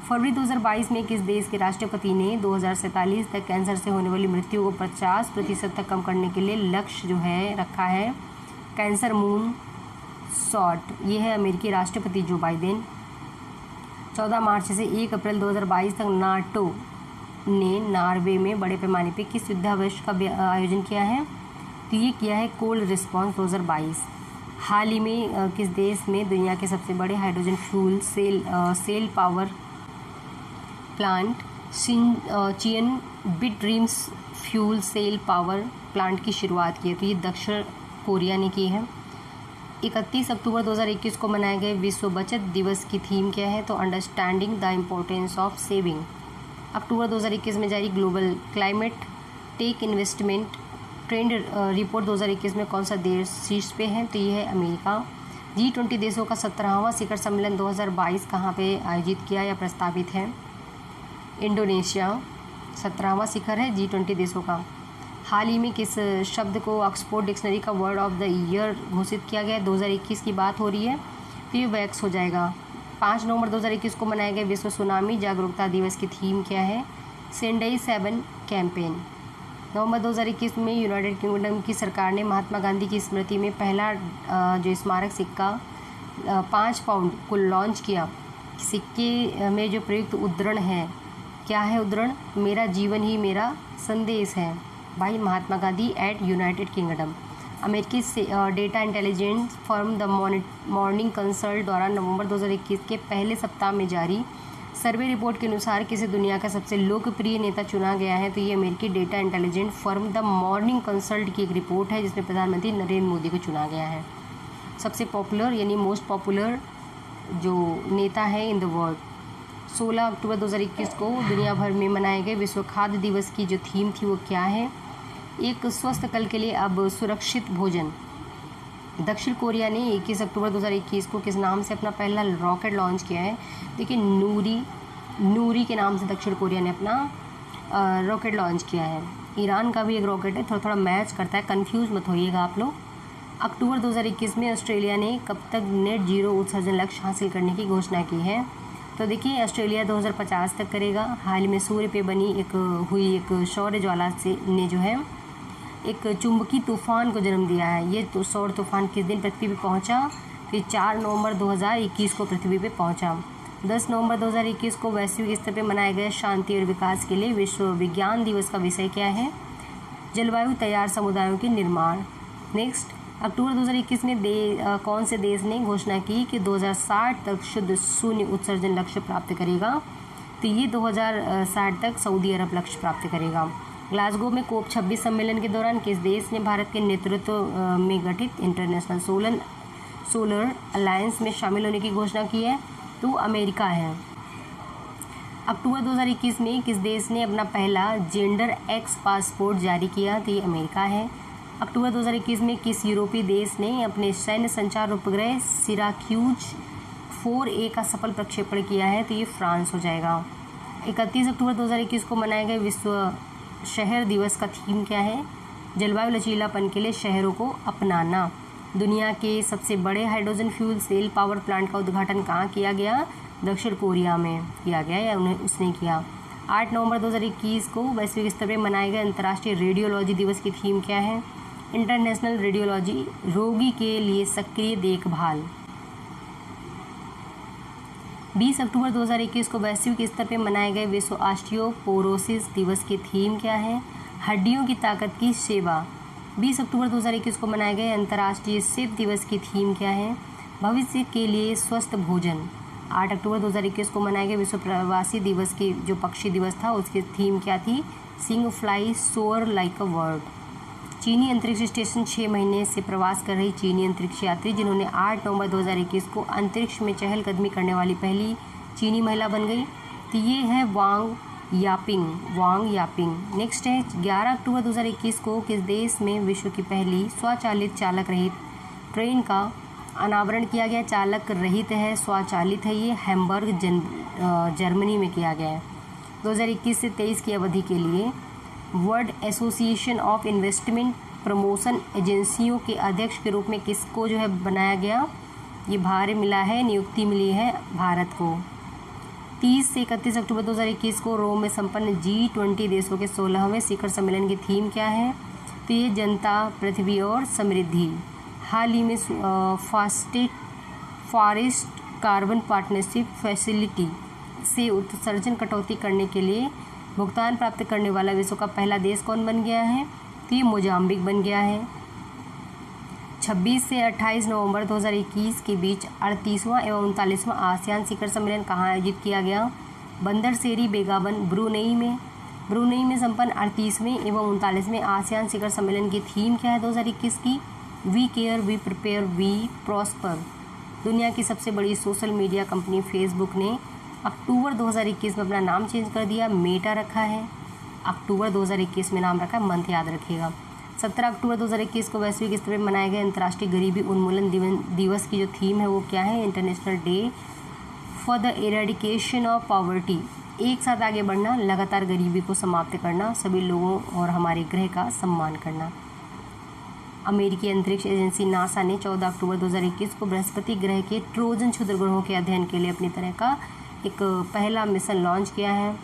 फरवरी 2022 में किस देश के राष्ट्रपति ने 2047 तक कैंसर से होने वाली मृत्यु को 50% तक कम करने के लिए लक्ष्य जो है रखा है? Cancer moon shot. ये है अमेरिकी राष्ट्रपति जो बाइडेन। 14 मार्च से 1 अप्रैल 2022 तक नाटो ने नॉर्वे में बड़े पैमाने पर किस युद्धाभ्यास का आयोजन किया है? तो ये किया है कोल्ड रिस्पॉन्स 2022। हाल ही में किस देश में दुनिया के सबसे बड़े hydrogen fuel cell power plant चियन Bit Dreams fuel cell power plant की शुरुआत की है? तो ये दक्षिण कोरिया ने की है। 31 अक्टूबर 2021 को मनाए गए विश्व बचत दिवस की थीम क्या है? तो understanding the importance of saving. October 2021 में जारी global climate tech investment trend report 2021 में कौन सा देश शीर्ष पे है? तो ये है अमेरिका। G20 देशों का 17वां शिखर सम्मेलन 2022 कहाँ पे आयोजित किया या प्रस्तावित है? इंडोनेशिया। 17वां शिखर है G20 देशों का। हाल ही में किस शब्द को ऑक्सफोर्ड डिक्शनरी का वर्ड ऑफ द ईयर घोषित किया गया? 2021 की बात हो रही है तो ये वैक्स हो जाएगा। 5 नवंबर 2021 को मनाए गए विश्व सुनामी जागरूकता दिवस की थीम क्या है? सेंडई 7 कैंपेन। नवंबर 2021 में यूनाइटेड किंगडम की सरकार ने महात्मा गांधी की स्मृति में पहला जो स्मारक सिक्का 5 पाउंड को लॉन्च किया। सिक्के में जो प्रयुक्त उद्धरण है, क्या है उद्धरण? मेरा जीवन ही मेरा संदेश है, भाई Mahatma Gandhi eight United kingdom. अमेरिकी data intelligence firm the morning consult द्वारा नवंबर 2021 के पहले सप्ताह में जारी सर्वे रिपोर्ट के अनुसार किसे दुनिया का सबसे लोकप्रिय नेता चुना गया है, तो ये अमेरिकी data intelligence firm the morning consult की एक रिपोर्ट है जिसमें प्रधानमंत्री नरेंद्र मोदी को चुना गया है सबसे पॉपुलर यानी मोस्ट पॉपुलर जो नेता है इन द वर्ल्ड। 16 अक्टूबर 2021 को दुनिया भर में मनाए गए विश्व खाद्य दिवस की जो थीम थी वो क्या है? एक स्वस्थ कल के लिए अब सुरक्षित भोजन। दक्षिण कोरिया ने 21 अक्टूबर 2021 को किस नाम से अपना पहला रॉकेट लॉन्च किया है? देखिए नूरी के नाम से दक्षिण कोरिया ने अपना रॉकेट लॉन्च किया है। ईरान का भी एक रॉकेट है, थोड़ा थोड़ा मैच करता है, कंफ्यूज मत होइएगा आप लोग। अक्टूबर 2021 में ऑस्ट्रेलिया ने कब तक नेट जीरो उत्सर्जन लक्ष्य हासिल करने की घोषणा की है? तो देखिए ऑस्ट्रेलिया 2050 तक करेगा। हाल में सूर्य पे बनी एक सौर ज्वाला से ने जो है एक चुंबकीय तूफान को जन्म दिया है। ये तो सौर तूफान किस दिन पृथ्वी पे पहुंचा? फिर 4 नवंबर 2021 को पृथ्वी पे पहुंचा। 10 नवंबर 2021 को वैश्विक स्तर पे मनाए गए शांति और विकास के लिए विश्व विज्ञान दिवस का विषय क्या है? जलवायु तैयार समुदायों के निर्माण। नेक्स्ट, अक्टूबर 2021 में कौन से देश ने घोषणा की कि 2060 तक शुद्ध शून्य उत्सर्जन लक्ष्य प्राप्त करेगा? तो ये 2060 तक सऊदी अरब लक्ष्य प्राप्त करेगा। ग्लासगो में कोप 26 सम्मेलन के दौरान किस देश ने भारत के नेतृत्व में गठित इंटरनेशनल सोलर अलायंस में शामिल होने की घोषणा की है? तो अमेरिका है। अक्टूबर 2021 में किस देश ने अपना पहला जेंडर एक्स पासपोर्ट जारी किया? तो ये अमेरिका है। अक्टूबर 2021 में किस यूरोपीय देश ने अपने सैन्य संचार उपग्रह सिराक्यूज 4A का सफल प्रक्षेपण किया है? तो ये फ्रांस हो जाएगा। 31 अक्टूबर 2021 को मनाए गए विश्व शहर दिवस का थीम क्या है? जलवायु लचीलापन के लिए शहरों को अपनाना। दुनिया के सबसे बड़े hydrogen fuel cell power plant का उद्घाटन कहाँ किया गया? दक्षिण कोरिया में किया गया या उसने किया। 8 नवंबर 2021 को वैश्विक स्तर पर मनाए गए अंतर्राष्ट्रीय रेडियोलॉजी दिवस की थीम क्या है? इंटरनेशनल रेडियोलॉजी, रोगी के लिए सक्रिय देखभाल। 20 अक्टूबर 2021 को वैश्विक स्तर पर मनाए गए विश्व ऑस्टियोपोरोसिस दिवस की थीम क्या है? हड्डियों की ताकत की सेवा। 20 अक्टूबर 2021 को मनाए गए अंतर्राष्ट्रीय सेब दिवस की थीम क्या है? भविष्य के लिए स्वस्थ भोजन। 8 अक्टूबर 2021 को मनाए गए विश्व प्रवासी दिवस की जो पक्षी दिवस था उसकी थीम क्या थी? Sing fly soar like a bird. चीनी अंतरिक्ष स्टेशन 6 महीने से प्रवास कर रही चीनी अंतरिक्ष यात्री जिन्होंने 8 नवंबर 2021 को अंतरिक्ष में चहलकदमी करने वाली पहली चीनी महिला बन गई, तो ये है वांग यापिंग। नेक्स्ट है 11 अक्टूबर 2021 को किस देश में विश्व की पहली स्वचालित चालक रहित ट्रेन का अनावरण किया गया? चालक रहित है, स्वचालित है, ये हैम्बर्ग जर्मनी में किया गया है। 2021 से 23 की अवधि के लिए world association of investment promotion एजेंसियों के अध्यक्ष के रूप में किसको जो है बनाया गया? ये भार मिला है, नियुक्ति मिली है भारत को। 30 से 31 अक्टूबर 2021 को रोम में संपन्न G20 देशों के 16वें शिखर सम्मेलन की थीम क्या है? तो ये जनता, पृथ्वी और समृद्धि। हाल ही में फॉरेस्ट कार्बन पार्टनरशिप फैसिलिटी से उत्सर्जन कटौती करने के लिए भुगतान प्राप्त करने वाला विश्व का पहला देश कौन बन गया है? तो ये मोजाम्बिक बन गया है। 26 से 28 नवंबर 2021 के बीच 38वां एवं 39वां आसियान शिखर सम्मेलन कहाँ आयोजित किया गया? बंदर सेरी बेगावन, ब्रुनेई में संपन्न 38वें एवं 39वें आसियान शिखर सम्मेलन की थीम क्या है 2021 की? We care, we prepare, we prosper. दुनिया की सबसे बड़ी सोशल मीडिया कंपनी फेसबुक ने अक्टूबर 2021 में अपना नाम चेंज कर दिया, मेटा रखा है। अक्टूबर 2021 में नाम रखा है, मंथ याद रखिएगा। 17 अक्टूबर 2021 को वैश्विक स्तर पर मनाए गए अंतर्राष्ट्रीय गरीबी उन्मूलन दिवस की जो थीम है वो क्या है? International day for the eradication of poverty. एक साथ आगे बढ़ना, लगातार गरीबी को समाप्त करना, सभी लोगों और हमारे ग्रह का सम्मान करना। अमेरिकी अंतरिक्ष एजेंसी नासा ने 14 अक्टूबर 2021 को बृहस्पति ग्रह के ट्रोजन क्षुद्र ग्रहों के अध्ययन के लिए अपनी तरह का एक पहला मिशन लॉन्च किया है।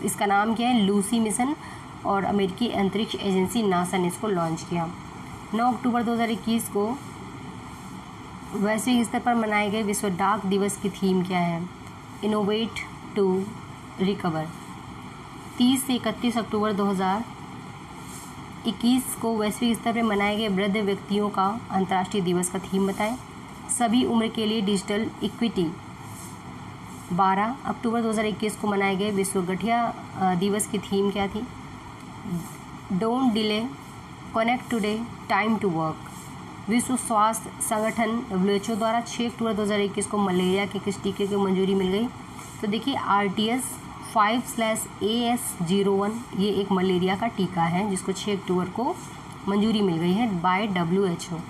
इसका नाम क्या है? लूसी मिशन, और अमेरिकी अंतरिक्ष एजेंसी नासा ने इसको लॉन्च किया। 9 अक्टूबर 2021 को वैश्विक स्तर पर मनाए गए विश्व डाक दिवस की थीम क्या है? Innovate to recover. 30 से 31 अक्टूबर 2021 को वैश्विक स्तर पर मनाए गए वृद्ध व्यक्तियों का अंतर्राष्ट्रीय दिवस का थीम बताएं। सभी उम्र के लिए डिजिटल इक्विटी। 12 अक्टूबर 2021 को मनाए गए विश्व गठिया दिवस की थीम क्या थी? Don't delay, connect today, time to work. विश्व स्वास्थ्य संगठन WHO द्वारा 6 अक्टूबर 2021 को मलेरिया के किस टीके को मंजूरी मिल गई? तो देखिए RTS5/AS01 ये एक मलेरिया का टीका है जिसको 6 अक्टूबर को मंजूरी मिल गई है बाय WHO।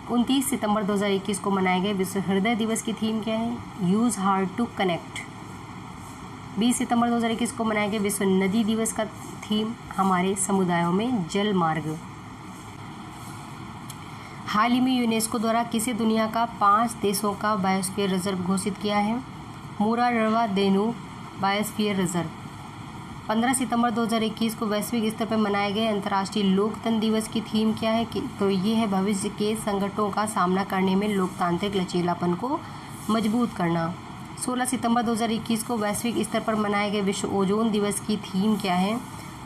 29 सितंबर 2021 को मनाए गए विश्व हृदय दिवस की थीम क्या है? Use heart to connect. 20 सितंबर 2021 को मनाए गए विश्व नदी दिवस का थीम हमारे समुदायों में जल मार्ग। हाल ही में यूनेस्को द्वारा किसे दुनिया का 5 देशों का बायोस्फीयर रिजर्व घोषित किया है? मूरा रड़वा देनू बायोस्फीयर रिजर्व। 15 सितंबर 2021 को वैश्विक स्तर पर मनाए गए अंतर्राष्ट्रीय लोकतंत्र दिवस की थीम क्या है? तो ये है भविष्य के संकटों का सामना करने में लोकतांत्रिक लचीलापन को मजबूत करना। 16 सितंबर 2021 को वैश्विक स्तर पर मनाए गए विश्व ओजोन दिवस की थीम क्या है?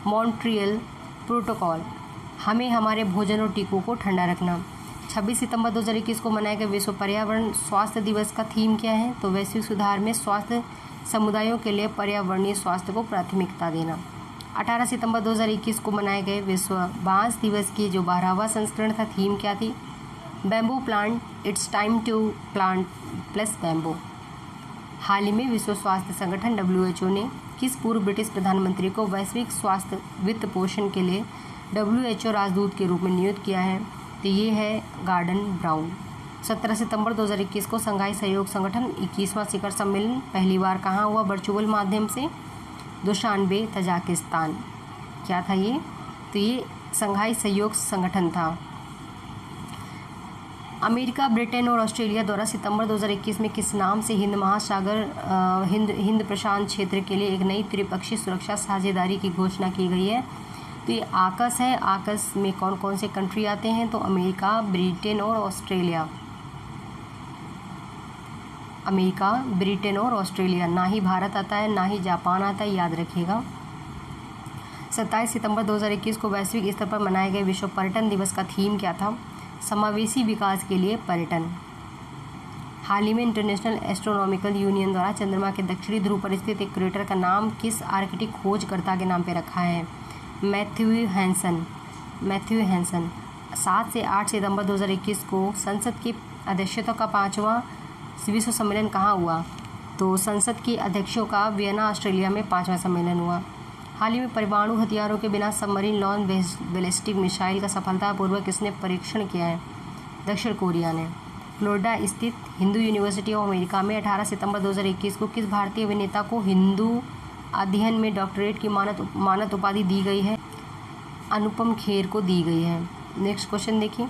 मॉन्ट्रियल प्रोटोकॉल, हमें हमारे भोजन और टीकों को ठंडा रखना। 26 सितंबर 2021 को मनाए गए विश्व पर्यावरण स्वास्थ्य दिवस का थीम क्या है? तो वैश्विक सुधार में स्वास्थ्य समुदायों के लिए पर्यावरणीय स्वास्थ्य को प्राथमिकता देना। 18 सितंबर 2021 को मनाए गए विश्व बांस दिवस की जो 12वां संस्करण था थीम क्या थी? Bamboo plant, it's time to plant plus bamboo. हाल ही में विश्व स्वास्थ्य संगठन WHO ने किस पूर्व ब्रिटिश प्रधानमंत्री को वैश्विक स्वास्थ्य वित्त पोषण के लिए WHO राजदूत के रूप में नियुक्त किया है? तो ये है गॉर्डन ब्राउन। 17 सितंबर 2021 को संघाई सहयोग संगठन 21वां शिखर सम्मेलन पहली बार कहाँ हुआ वर्चुअल माध्यम से? Dushanbe, Tajikistan. क्या था ये? तो ये संघाई सहयोग संगठन था। अमेरिका, ब्रिटेन और ऑस्ट्रेलिया द्वारा सितंबर 2021 में किस नाम से हिंद महासागर हिंद प्रशांत क्षेत्र के लिए एक नई त्रिपक्षीय सुरक्षा साझेदारी की घोषणा की गई है? तो ये आकस है। आकस में कौन कौन से कंट्री आते हैं? तो अमेरिका, ब्रिटेन और ऑस्ट्रेलिया। अमेरिका, ब्रिटेन और ऑस्ट्रेलिया, ना ही भारत आता है ना ही जापान आता है, याद रखिएगा। 27 सितंबर 2021 को वैश्विक स्तर पर मनाए गए विश्व पर्यटन दिवस का थीम क्या था? समावेशी विकास के लिए पर्यटन। हाल ही में इंटरनेशनल एस्ट्रोनॉमिकल यूनियन द्वारा चंद्रमा के दक्षिणी ध्रुव पर स्थित एक क्रेटर का नाम किस आर्कटिक खोजकर्ता के नाम पर रखा है? Matthew Hansen. 7 से 8 सितंबर 2021 को संसद की अध्यक्षता का 5वां विश्व सम्मेलन कहाँ हुआ? तो संसद के अध्यक्षों का वियना, ऑस्ट्रेलिया में 5वां सम्मेलन हुआ। हाल ही में परमाणु हथियारों के बिना सबमरीन लॉन्च बैलिस्टिक मिसाइल का सफलतापूर्वक किसने परीक्षण किया है? दक्षिण कोरिया ने। फ्लोरिडा स्थित हिंदू यूनिवर्सिटी ऑफ अमेरिका में 18 सितंबर 2021 को किस भारतीय अभिनेता को हिंदू अध्ययन में डॉक्टरेट की मानद उपाधि दी गई है? अनुपम खेर को दी गई है। नेक्स्ट क्वेश्चन देखिए।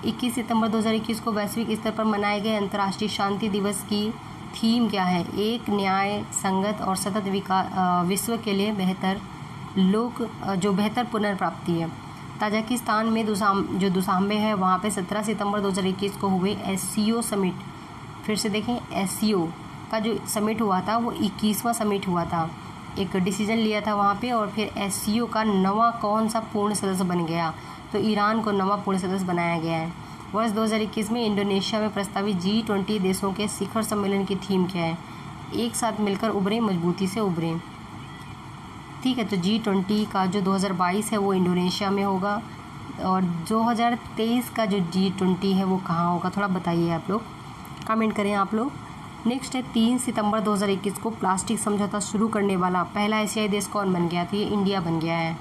21 सितंबर 2021 को वैश्विक स्तर पर मनाए गए अंतर्राष्ट्रीय शांति दिवस की थीम क्या है? एक, न्याय, संगत और सतत विश्व के लिए बेहतर पुनर्प्राप्ति है। ताजिकिस्तान में दुशांबे है वहाँ पे 17 सितंबर 2021 को हुए SCO समिट। फिर से देखें, SCO का जो समिट हुआ था वो 21वां समिट हुआ था। एक डिसीजन लिया था वहाँ पे और फिर SCO का नवा कौन सा पूर्ण सदस्य बन गया? तो ईरान को नवा पूर्ण सदस्य बनाया गया है। वर्ष 2021 में इंडोनेशिया में प्रस्तावित G20 देशों के शिखर सम्मेलन की थीम क्या है? एक साथ मिलकर उभरें, मजबूती से उभरें। ठीक है, तो G20 का जो 2022 है वो इंडोनेशिया में होगा और 2023 का जो G20 है वो कहाँ होगा? थोड़ा बताइए आप लोग, कमेंट करें आप लोग। नेक्स्ट है 3 सितंबर 2021 को प्लास्टिक समझौता शुरू करने वाला पहला एशियाई देश कौन बन गया? तो ये इंडिया बन गया है।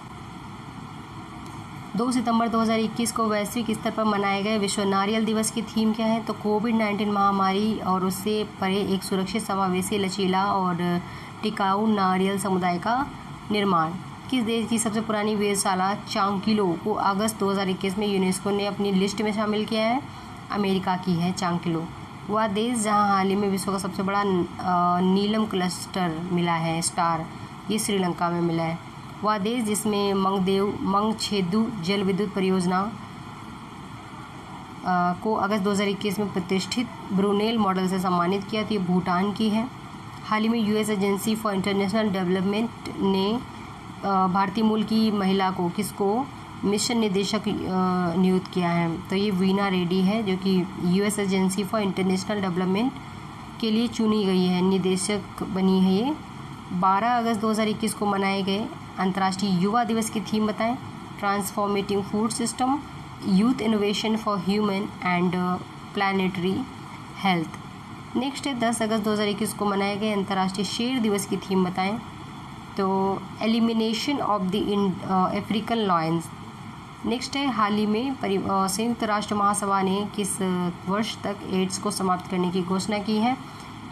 2 सितंबर 2021 को वैश्विक स्तर पर मनाए गए विश्व नारियल दिवस की थीम क्या है? तो कोविड-19 महामारी और उससे परे एक सुरक्षित, समावेशी, लचीला और टिकाऊ नारियल समुदाय का निर्माण। किस देश की सबसे पुरानी वेधशाला चांकिलो को अगस्त 2021 में यूनेस्को ने अपनी लिस्ट में शामिल किया है? अमेरिका की है चांकिलो। वह देश जहां हाल ही में विश्व का सबसे बड़ा नीलम क्लस्टर मिला है, स्टार, ये श्रीलंका में मिला है। वह देश जिसमें मंगछेदु जल विद्युत परियोजना को अगस्त 2021 में प्रतिष्ठित ब्रूनेल मॉडल से सम्मानित किया, तो ये भूटान की है। हाल ही में US agency for international development ने भारतीय मूल की महिला को किसको मिशन निदेशक नियुक्त किया है, तो ये वीना रेड्डी है, जो कि US agency for international development के लिए चुनी गई है, निदेशक बनी है ये। 12 अगस्त 2021 को मनाए गए अंतर्राष्ट्रीय युवा दिवस की थीम बताएं। Transforming food system, youth innovation for human and planetary health. Next है 10 अगस्त 2021 को मनाए गए अंतर्राष्ट्रीय शेर दिवस की थीम बताएं, तो elimination of the African lions. Next है हाल ही में संयुक्त राष्ट्र महासभा ने किस वर्ष तक एड्स को समाप्त करने की घोषणा की है,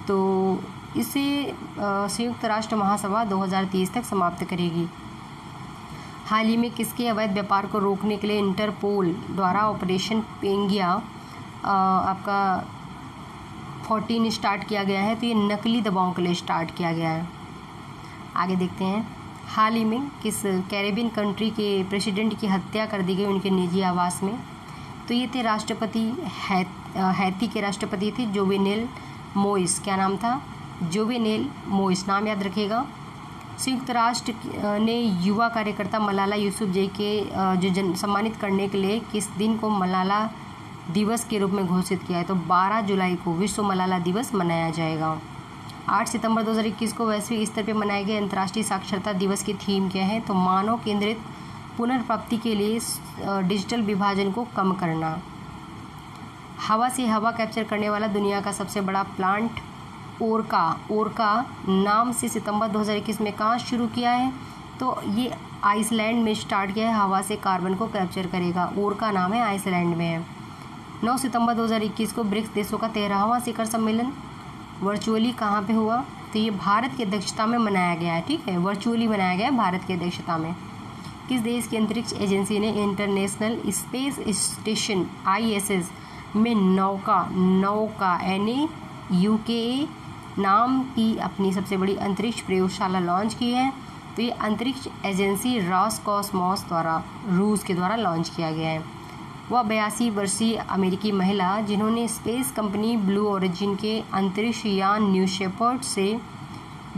तो इसे संयुक्त राष्ट्र महासभा 2030 तक समाप्त करेगी। हाल ही में किसके अवैध व्यापार को रोकने के लिए इंटरपोल द्वारा ऑपरेशन पेंगिया आपका 14 स्टार्ट किया गया है, तो ये नकली दवाओं के लिए स्टार्ट किया गया है। आगे देखते हैं, हाल ही में किस कैरेबियन कंट्री के प्रेसिडेंट की हत्या कर दी गई उनके निजी आवास में, तो ये थे राष्ट्रपति हैती के राष्ट्रपति थे जोवेनेल मोइस। क्या नाम था? जोवेनेल मोइस, नाम याद रखिएगा। संयुक्त राष्ट्र ने युवा कार्यकर्ता मलाला यूसुफजई के जो सम्मानित करने के लिए किस दिन को मलाला दिवस के रूप में घोषित किया है, तो 12 जुलाई को विश्व मलाला दिवस मनाया जाएगा। 8 सितंबर 2021 को वैश्विक स्तर पर मनाए गए अंतर्राष्ट्रीय साक्षरता दिवस की थीम क्या है, तो मानव केंद्रित पुनर्प्राप्ति के लिए डिजिटल विभाजन को कम करना। हवा से हवा कैप्चर करने वाला दुनिया का सबसे बड़ा प्लांट ओरका नाम से सितंबर 2021 में कहाँ शुरू किया है, तो ये आइसलैंड में स्टार्ट किया है, हवा से कार्बन को कैप्चर करेगा। ओरका नाम है, आइसलैंड में है। 9 सितंबर 2021 को ब्रिक्स देशों का 13वां शिखर सम्मेलन वर्चुअली कहाँ पे हुआ, तो ये भारत की अध्यक्षता में मनाया गया है। ठीक है, वर्चुअली मनाया गया है भारत की अध्यक्षता में। किस देश की अंतरिक्ष एजेंसी ने इंटरनेशनल स्पेस स्टेशन ISS में नौका NAUKA नाम की अपनी सबसे बड़ी अंतरिक्ष प्रयोगशाला लॉन्च की है, तो ये अंतरिक्ष एजेंसी रॉसकॉस्मोस द्वारा रूस के द्वारा लॉन्च किया गया है। वह 82 वर्षीय अमेरिकी महिला जिन्होंने स्पेस कंपनी ब्लू ओरिजिन के अंतरिक्ष यान न्यू शेपर्ड से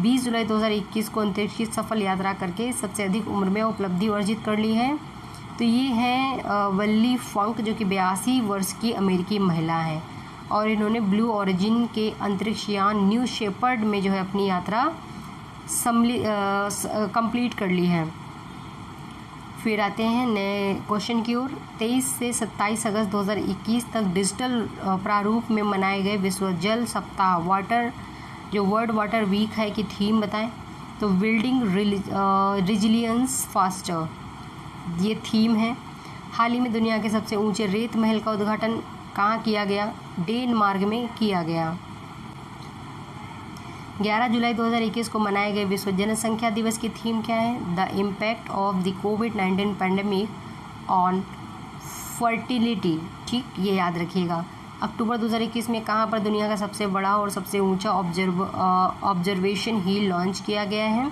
20 जुलाई 2021 को अंतरिक्ष की सफल यात्रा करके सबसे अधिक उम्र में उपलब्धि अर्जित कर ली है, तो ये है वल्ली फंक, जो कि 82 वर्ष की अमेरिकी महिला है और इन्होंने ब्लू ओरिजिन के अंतरिक्ष यान न्यू शेपर्ड में जो है अपनी यात्रा कंप्लीट कर ली है। फिर आते हैं नए क्वेश्चन की ओर। 23 से 27 अगस्त 2021 तक डिजिटल प्रारूप में मनाए गए विश्व जल सप्ताह वर्ल्ड वाटर वीक है की थीम बताएं, तो बिल्डिंग रिजिलियंस फास्टर ये थीम है। हाल ही में दुनिया के सबसे ऊंचे रेत महल का उद्घाटन कहाँ किया गया, डेनमार्क में किया गया। 11 जुलाई 2021 को मनाए गए विश्व जनसंख्या दिवस की थीम क्या है, the impact of the covid pandemic on fertility. ठीक, ये याद रखिएगा। अक्टूबर 2021 में कहाँ पर दुनिया का सबसे बड़ा और सबसे ऊंचा ऑब्जर्वेशन हिल लॉन्च किया गया है,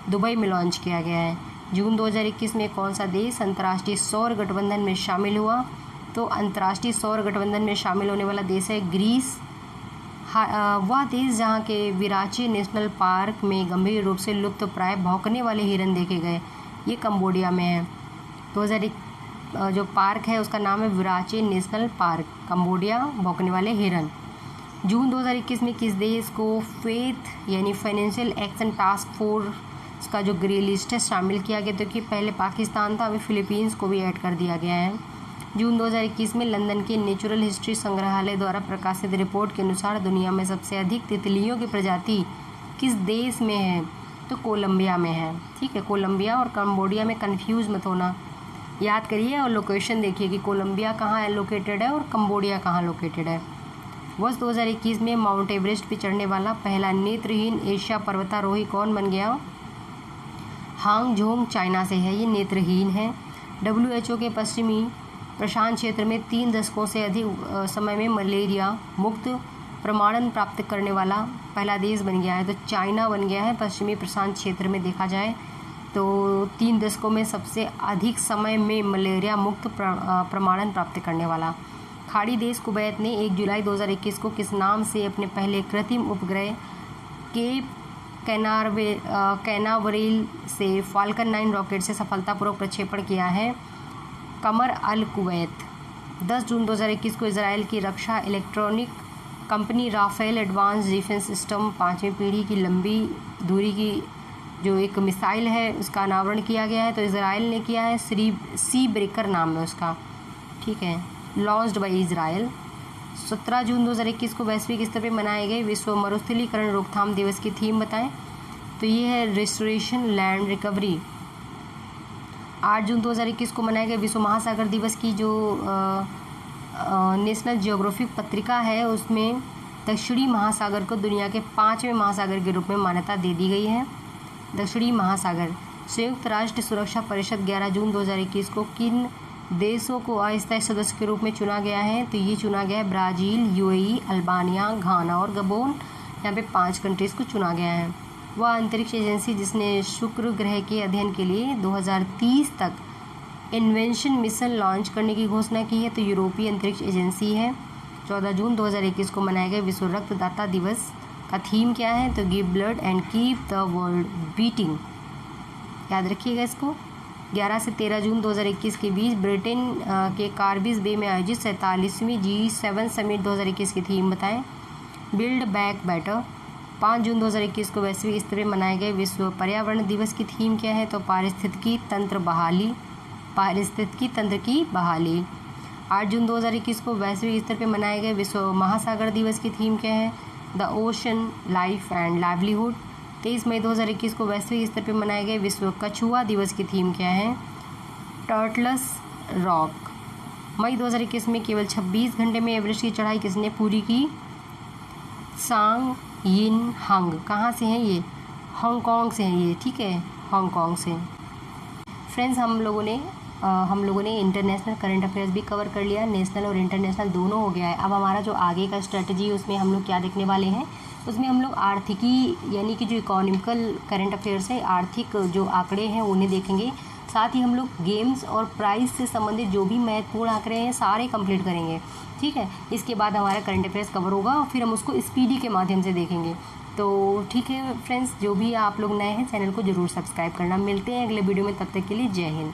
दुबई में लॉन्च किया गया है। जून 2021 में कौन सा देश अंतर्राष्ट्रीय सौर गठबंधन में शामिल हुआ, तो अंतर्राष्ट्रीय सौर गठबंधन में शामिल होने वाला देश है ग्रीस। वह देश जहाँ के विराचे नेशनल पार्क में गंभीर रूप से लुप्त प्राय भौंकने वाले हिरन देखे गए, ये कंबोडिया में है। 2001 जो पार्क है उसका नाम है विराचे नेशनल पार्क, कंबोडिया, भौंकने वाले हिरन। जून 2021 में किस देश को फेथ यानी फाइनेंशियल एक्शन टास्क फोर्स का जो ग्रे लिस्ट है शामिल किया गया, तो कि पहले पाकिस्तान था, अभी फिलीपींस को भी ऐड कर दिया गया है। जून 2021 में लंदन के नेचुरल हिस्ट्री संग्रहालय द्वारा प्रकाशित रिपोर्ट के अनुसार दुनिया में सबसे अधिक तितलियों की प्रजाति किस देश में है, तो कोलंबिया में है। ठीक है, कोलंबिया और कंबोडिया में कंफ्यूज मत होना, याद करिए और लोकेशन देखिए कि कोलंबिया कहाँ लोकेटेड है और कंबोडिया कहाँ लोकेटेड है। वर्ष 2021 में माउंट एवरेस्ट पर चढ़ने वाला पहला नेत्रहीन एशिया पर्वतारोही कौन बन गया, हांग जोंग चाइना से है, ये नेत्रहीन है। WHO के पश्चिमी प्रशांत क्षेत्र में 3 दशकों से अधिक समय में मलेरिया मुक्त प्रमाणन प्राप्त करने वाला पहला देश बन गया है, तो चाइना बन गया है। पश्चिमी प्रशांत क्षेत्र में देखा जाए तो 3 दशकों में सबसे अधिक समय में मलेरिया मुक्त प्रमाणन प्राप्त करने वाला। खाड़ी देश कुवैत ने 1 जुलाई 2021 को किस नाम से अपने पहले कृत्रिम उपग्रह केप कैनावरेल से फाल्कन 9 रॉकेट से सफलतापूर्वक प्रक्षेपण किया है? कमर अल कुवैत। 10 जून 2021 को इजराइल की रक्षा electronic company Rafael advance defence system 5वीं पीढ़ी की लंबी दूरी की जो एक मिसाइल है उसका अनावरण किया गया है। तो इजराइल ने किया है, सी ब्रेकर नाम है उसका, ठीक है, लॉन्च्ड बाय इजराइल। 17 जून 2021 को वैश्विक स्तर पर मनाए गए विश्व मरुस्थलीकरण रोकथाम दिवस की थीम बताएं? तो ये है रिस्टोरेशन लैंड रिकवरी। 8 जून 2021 को मनाए गए विश्व महासागर दिवस की जो नेशनल जियोग्राफिक पत्रिका है उसमें दक्षिणी महासागर को दुनिया के 5वें महासागर के रूप में मान्यता दे दी गई है। दक्षिणी महासागर। संयुक्त राष्ट्र सुरक्षा परिषद 11 जून 2021 को किन देशों को अस्थायी सदस्य के रूप में चुना गया है? तो ये चुना गया है ब्राज़ील, यूएई, अल्बानिया, घाना और गबोन। यहाँ पे 5 कंट्रीज़ को चुना गया है। वह अंतरिक्ष एजेंसी जिसने शुक्र ग्रह के अध्ययन के लिए 2030 तक इन्वेंशन मिशन लॉन्च करने की घोषणा की है, तो यूरोपीय अंतरिक्ष एजेंसी है। 14 जून 2021 को मनाए गए विश्व रक्तदाता दिवस का थीम क्या है? तो give blood and keep the world beating, याद रखिएगा इसको। 11 से 13 जून 2021 के बीच ब्रिटेन के कार्बिस बे में आयोजित 47वीं G7 समिट 2021 की थीम बताएं? Build back better. 5 जून 2021 को वैश्विक स्तर पर मनाए गए विश्व पर्यावरण दिवस की थीम क्या है? तो पारिस्थितिकी तंत्र की बहाली। 8 जून 2021 को वैश्विक स्तर पर मनाए गए विश्व महासागर दिवस की थीम क्या है? The ocean life and livelihood. 23 मई 2021 को वैश्विक स्तर पर मनाए गए विश्व कछुआ दिवस की थीम क्या है? टर्टलस रॉक। मई 2021 में केवल 26 घंटे में एवरेस्ट की चढ़ाई किसने पूरी की? सांग यिन हंग। कहाँ से हैं ये? हांगकांग से हैं ये, ठीक है, हांगकांग से। फ्रेंड्स, हम लोगों ने इंटरनेशनल करंट अफेयर्स भी कवर कर लिया, नेशनल और इंटरनेशनल दोनों हो गया है। अब हमारा जो आगे का स्ट्रेटजी उसमें हम लोग क्या देखने वाले हैं, उसमें हम लोग आर्थिकी यानी कि जो इकोनॉमिकल करंट अफेयर्स है, आर्थिक जो आंकड़े हैं उन्हें देखेंगे। साथ ही हम लोग गेम्स और प्राइज़ से संबंधित जो भी महत्वपूर्ण आंकड़े हैं सारे कंप्लीट करेंगे, ठीक है। इसके बाद हमारा करंट अफेयर्स कवर होगा और फिर हम उसको स्पीडी के माध्यम से देखेंगे। तो ठीक है फ्रेंड्स, जो भी आप लोग नए हैं चैनल को ज़रूर सब्सक्राइब करना। मिलते हैं अगले वीडियो में, तब तक के लिए जय हिंद।